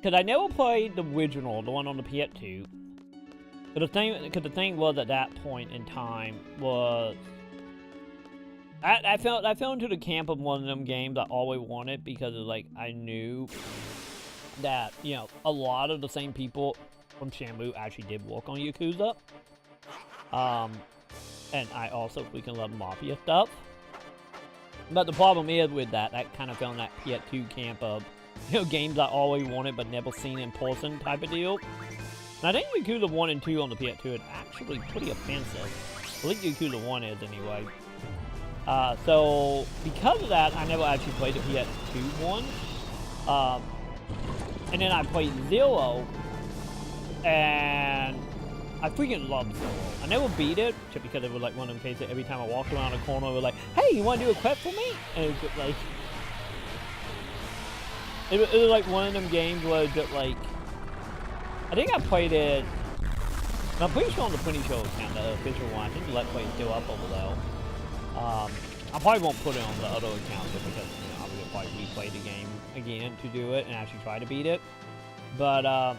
Cause I never played the original, the one on the PS2. Cause the thing was, at that point in time was, I fell into the camp of one of them games I always wanted, because of, like, I knew that, you know, a lot of the same people from Shamu actually did work on Yakuza. And I also freaking love Mafia stuff. But the problem is with that kind of fell in that PS2 camp of, you know, games I always wanted but never seen in person type of deal. And I think Yakuza 1 and 2 on the PS2 is actually pretty offensive. I think Yakuza 1 is anyway. So, because of that, I never actually played the PS2 one. And then I played Zero, and I freaking love Zero. I never beat it, just because it was like one of them cases every time I walked around a corner, it was like, hey, you want to do a quest for me? And it was just like, it was like one of them games where it just like, I think I played it, and I'm pretty sure on the Prinny Show account, the official one, I think the Let's Play is still up over there. I probably won't put it on the other account just because, you know, I would probably replay the game again to do it and actually try to beat it. But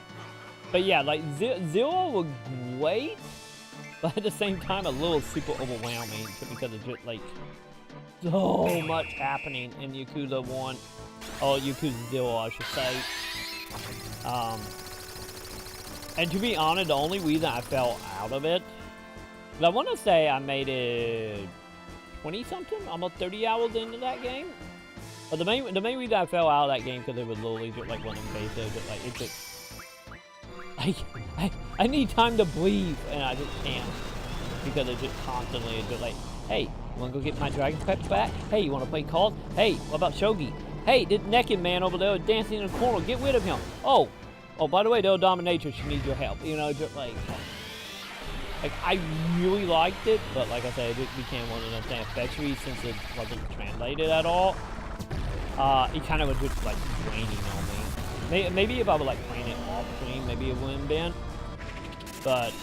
yeah, like Zero was great, but at the same time a little super overwhelming because it's just like so much happening in Yakuza 1. Oh, Yakuza 0, I should say. And to be honest, the only reason I fell out of it, I want to say I made it 20-something, almost 30 hours into that game. But the main reason I fell out of that game because it was literally just like one of them cases that like it's just I need time to breathe and I just can't because it's just constantly just like, hey, you wanna go get my Dragon Pets back? Hey, you wanna play cards? Hey, what about Shogi? Hey, this naked man over there is dancing in the corner. Get rid of him. Oh, by the way, the dominatrix, she needs your help. You know, just like I really liked it, but like I said, it became one of those things, especially since it wasn't translated at all. It kind of was just like draining on me. Maybe if I was like playing it off screen, maybe it wouldn't have been. But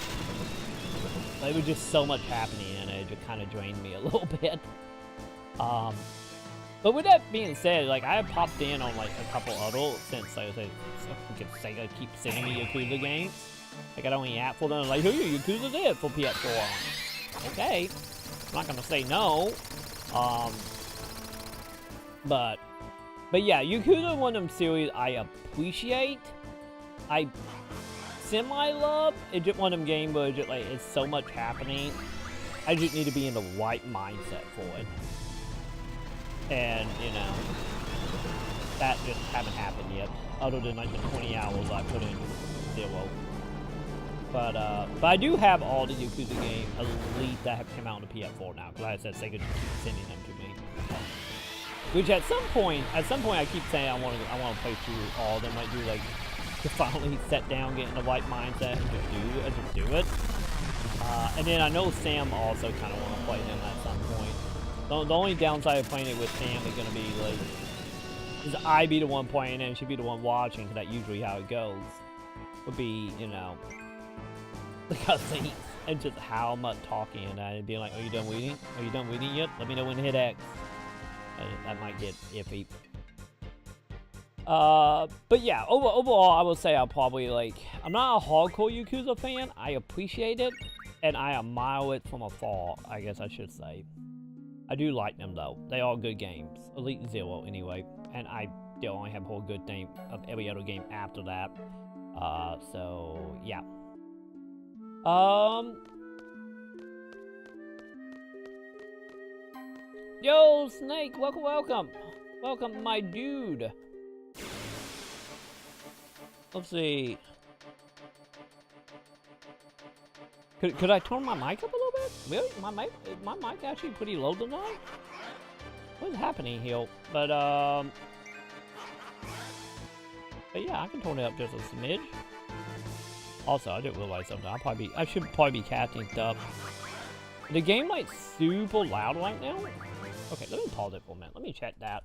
there was just so much happening and it just kind of drained me a little bit. But with that being said, like I have popped in on like a couple other since like I said, Sega keeps sending me Yakuza games. Like I don't eat for them. Like, who Yakuza did for PS4? Okay, I'm not gonna say no. But yeah, Yakuza one of them series I appreciate. I semi-love. It's just one of them games where it's just like it's so much happening. I just need to be in the right mindset for it. And you know, that just haven't happened yet. Other than like the 20 hours I put in Zero. But I do have all the Yakuza games, at least that have come out on the PS4 now. Because like I said, Sega just keeps sending them to me. Which at some point I keep saying I want to play through all of them. I do like to finally sit down, get in the right mindset, and just do it. And then I know Sam also kind of want to play them at some point. The only downside of playing it with Sam is going to be like, is I be the one playing it and she be the one watching, because that's usually how it goes. Would be, you know, the cutscenes and just how much talking and being like, are you done reading? Are you done reading yet? Let me know when to hit X. That might get iffy. But yeah, overall, I will say I'll probably like, I'm not a hardcore Yakuza fan. I appreciate it, and I admire it from afar, I guess I should say. I do like them though. They are good games. Elite Zero anyway, and I still only have a whole good thing of every other game after that. So yeah. Yo, Snake, welcome, my dude. Let's see. Could I turn my mic up a little bit? Really? My mic actually pretty low tonight? What's happening here? But yeah, I can turn it up just a smidge. Also, I didn't realize something. I should probably be casting stuff. The game like super loud right now. Okay, let me pause it for a minute. Let me check that.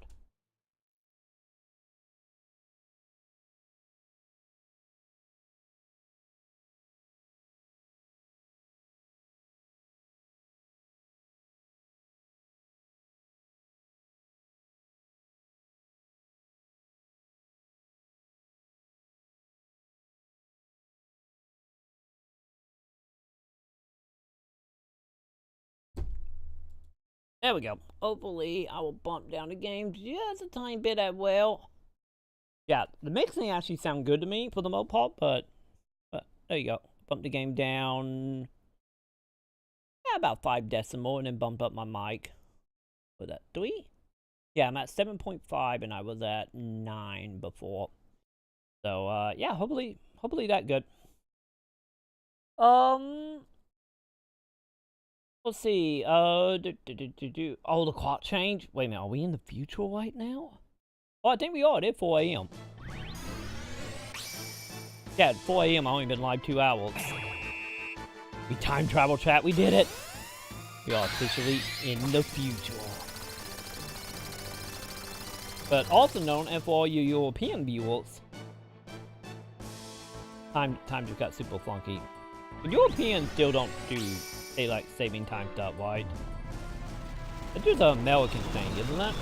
There we go. Hopefully, I will bump down the game just a tiny bit as well. Yeah, the mixing actually sounds good to me for the most part, but there you go. Bump the game down. Yeah, about 5 decibel, and then bump up my mic. Was that 3? Yeah, I'm at 7.5, and I was at 9 before. So, yeah, hopefully that good. Let's see, oh, the clock change? Wait a minute, are we in the future right now? Oh, I think we are, it's 4 AM. Yeah, at 4 AM, I've only been live 2 hours. We time travel, chat, we did it! We are officially in the future. But also known as for all you European viewers, time just got super funky. The Europeans still don't do daylight saving time stuff, right? It's just an American thing, isn't it?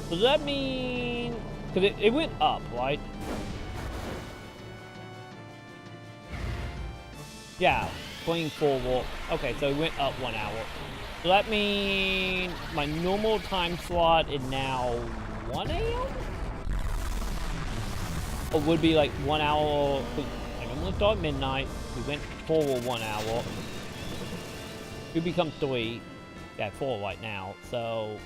So does that mean... Because it went up, right? Yeah, playing forward. Okay, so it went up 1 hour. So that means my normal time slot is now 1 a.m.? Or would be like 1 hour. I normally start at midnight. We went forward 1 hour. It becomes 3. Yeah, 4 right now. So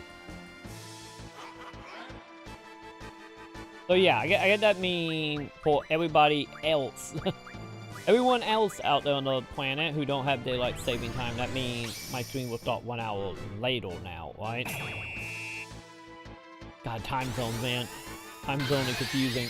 yeah, I get that mean for everybody else. Everyone else out there on the planet who don't have daylight saving time, that means my stream will start 1 hour later now, right? God, time zones, man. Time zone is confusing.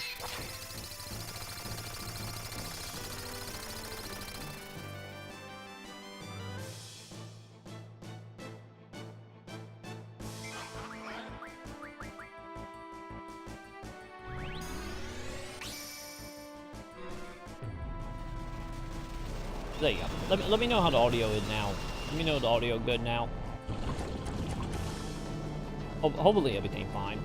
There you go. Let me know how the audio is now. Let me know the audio good now. Hopefully everything's fine.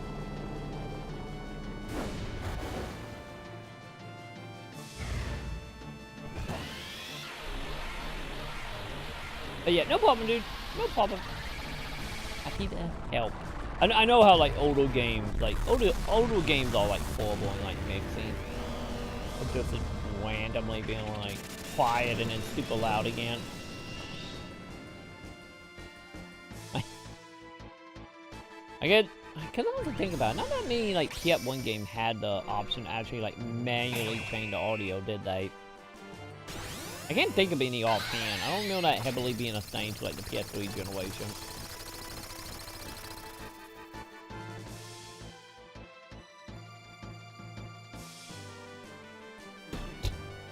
But yeah, no problem, dude. No problem. Happy to help. I know how like older games are like horrible and like mixing. Or just randomly being like quiet and then super loud again. Cause I was thinking about it, not that many like PS1 game had the option to actually like manually change the audio, did they? I can't think of any offhand. I don't know that heavily being a thing to like the PS3 generation.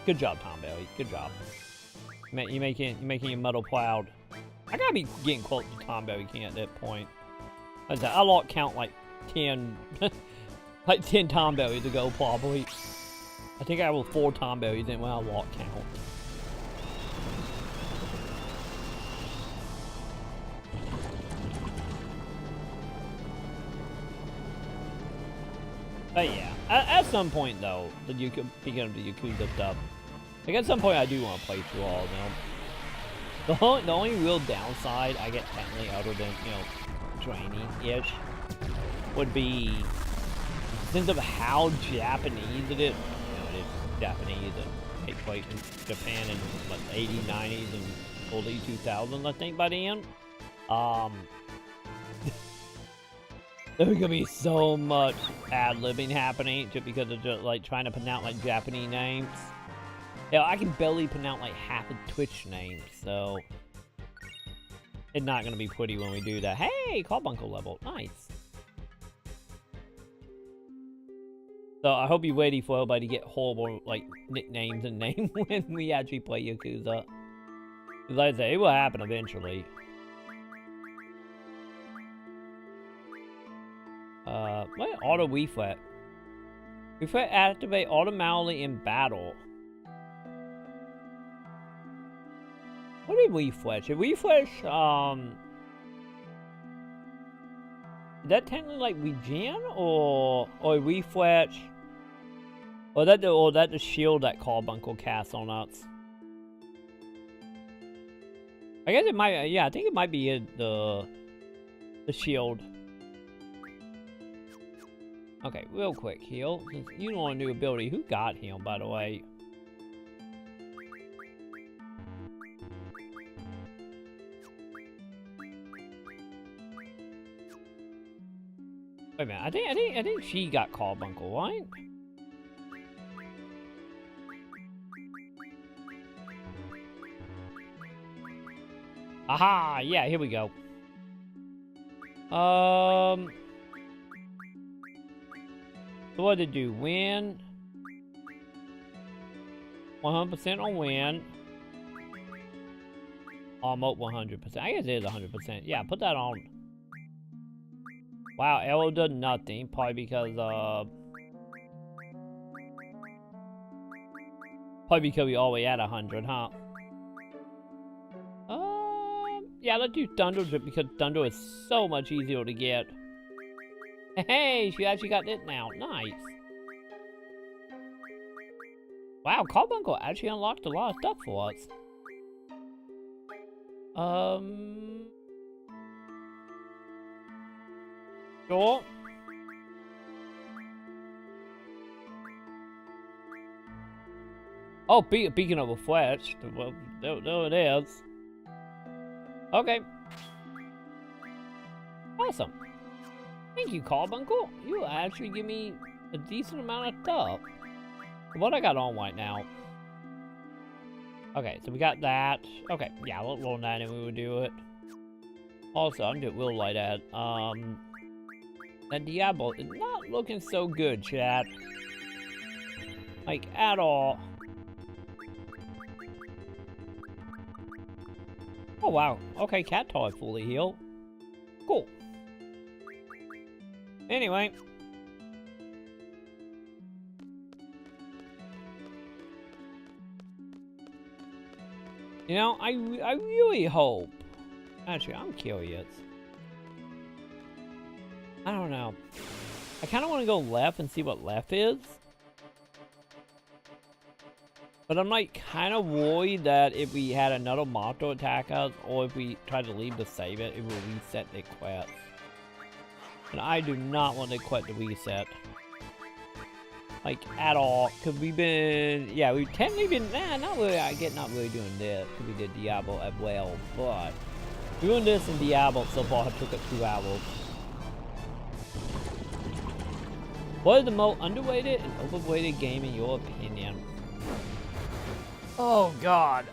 Good job, Tom Bailey. Good job. You're making your medal proud. I gotta be getting close to Tom Bailey King at that point. I lost count like 10, like 10 Tom Berries ago probably. I think I was 4 Tom Berries in when I lost count. But yeah, at some point though, that you could begin the Yakuza stuff. Like at some point I do want to play through all of them. The only real downside I get technically other than, you know, draining-ish would be since of how Japanese it is. You know, it is Japanese and takes place in Japan in like 80s, 90s, and early 2000s, I think, by the end. There's gonna be so much ad-libbing happening just because of just like trying to pronounce like Japanese names. Yeah, I can barely pronounce like half of Twitch names, so it's not gonna be pretty when we do that. Hey, Carbuncle level, nice. So I hope you're ready for everybody to get horrible like nicknames and names when we actually play Yakuza. Because like I say, it will happen eventually. What auto refresh? Refresh activate automatically in battle. What did refresh? Did refresh, is that technically like regen or refresh? Or that the shield that Carbuncle casts on us? I guess it might, yeah, I think it might be the shield. Okay, real quick, heal. Since you don't want a new ability, who got heal, by the way? Wait a minute, I think she got Carbuncle, right? Aha! Yeah, here we go. So what did it do? Win. 100% on win. Almost 100%. I guess it is 100%. Yeah, put that on. Wow, arrow does nothing. Probably because we always at 100, huh? Yeah, let's do Thunder because Thunder is so much easier to get. Hey, she actually got it now. Nice. Wow, Carbuncle actually unlocked a lot of stuff for us. Sure. Oh, beacon of a flash. Well, there it is. Okay. Awesome. Thank you, Carbuncle. You actually give me a decent amount of stuff. What I got on right now? Okay, so we got that. Okay, yeah, we'll roll that and we will do it. Also, I'm doing will light that. That Diablo is not looking so good, chat. Like, at all. Oh, wow. Okay, cat toy fully healed. Cool. Anyway. You know, I really hope. Actually, I'm curious. I don't know. I kind of want to go left and see what left is. But I'm like kind of worried that if we had another Mato attack us, or if we tried to leave to save it, it will reset the quest. And I do not want to quit the reset. Like, at all. Because we've been, yeah, we've technically been, not really, not really doing this. Because we did Diablo as well. But, doing this in Diablo so far took us 2 hours. What is the most underrated and overrated game in your opinion? Oh, God.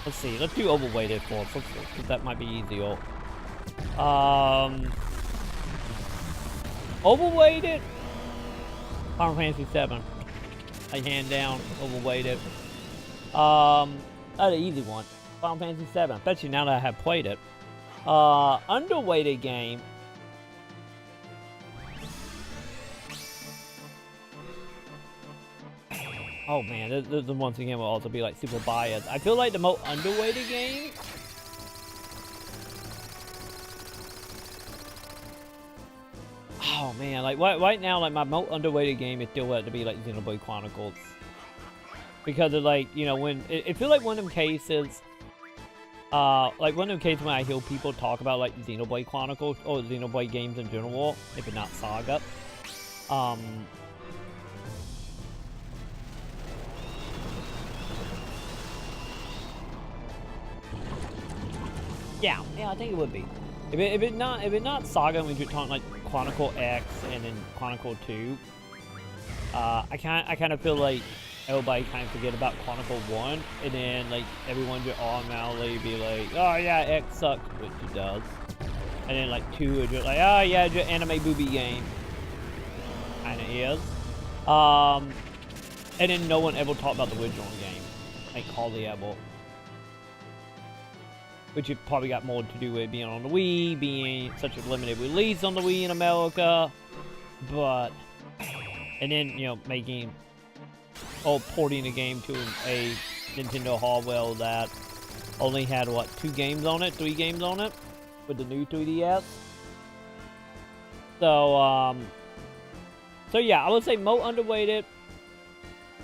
Let's see. Let's do overrated first. Because that might be easier. Overrated? Final Fantasy VII. I hand down. Overrated. That's an easy one. Final Fantasy VII. Especially now that I have played it. Underrated game. Oh man, this once again will also be like super biased. I feel like the most underrated game. Oh man, like right now, like my most underrated game is still to be like Xenoblade Chronicles. Because of like, you know, when it feels like one of them cases. Like one of the cases when I hear people talk about like Xenoblade Chronicles or Xenoblade games in general, if it's not Saga. Yeah, I think it would be. If it's not Saga, and we just talk like Chronicle X and then Chronicle 2. I kind of feel like everybody kind of forget about Chronicle 1, and then like everyone just automatically be like, oh yeah, X sucks, which it does. And then like 2 is just like, oh yeah, just anime booby game. Kinda is. And then no one ever talked about the original game. Like hardly ever. Which it probably got more to do with being on the Wii, being such a limited release on the Wii in America. But, and then, you know, porting the game to a Nintendo hardware that only had, what, 3 games on it, with the new 3DS. So yeah, I would say most underrated,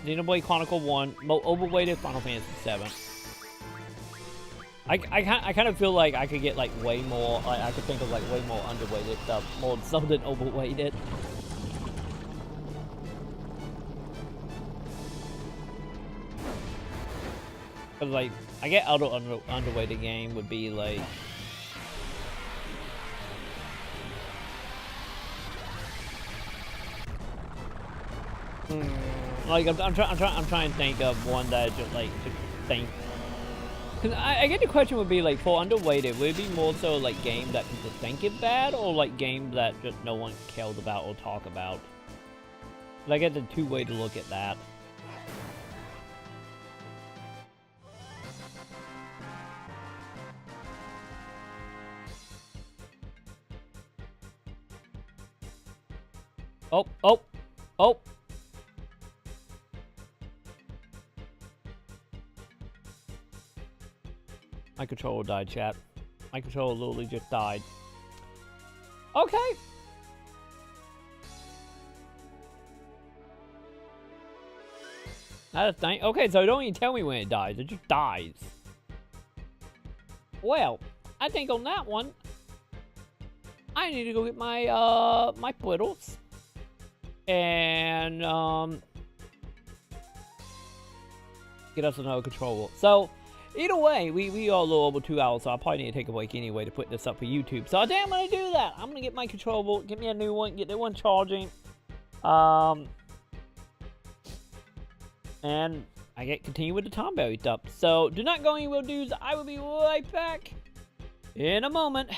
Xenoblade Chronicle 1, most overrated, Final Fantasy 7. I kind of feel like I could get like way more, like I could think of like way more underrated stuff, more something overrated. Cause like, I get other underrated game would be like, like I'm trying to think of one that just like to think. Cause I get the question would be like, for underrated, would it be more so like games that people think is bad, or like games that just no one cares about or talk about? But I get the 2 ways to look at that. Oh. My controller died, chat. My controller literally just died. Okay. That's nice. Okay, so don't even tell me when it dies. It just dies. Well, I think on that one, I need to go get my my Plittles. And get us another controller. So either way, we are a little over 2 hours, so I probably need to take a break anyway to put this up for YouTube. So I think I'm gonna do that. I'm gonna get my controller, get me a new one, get that one charging. And I get continue with the Tomberry stuff. So do not go anywhere, dudes. I will be right back in a moment.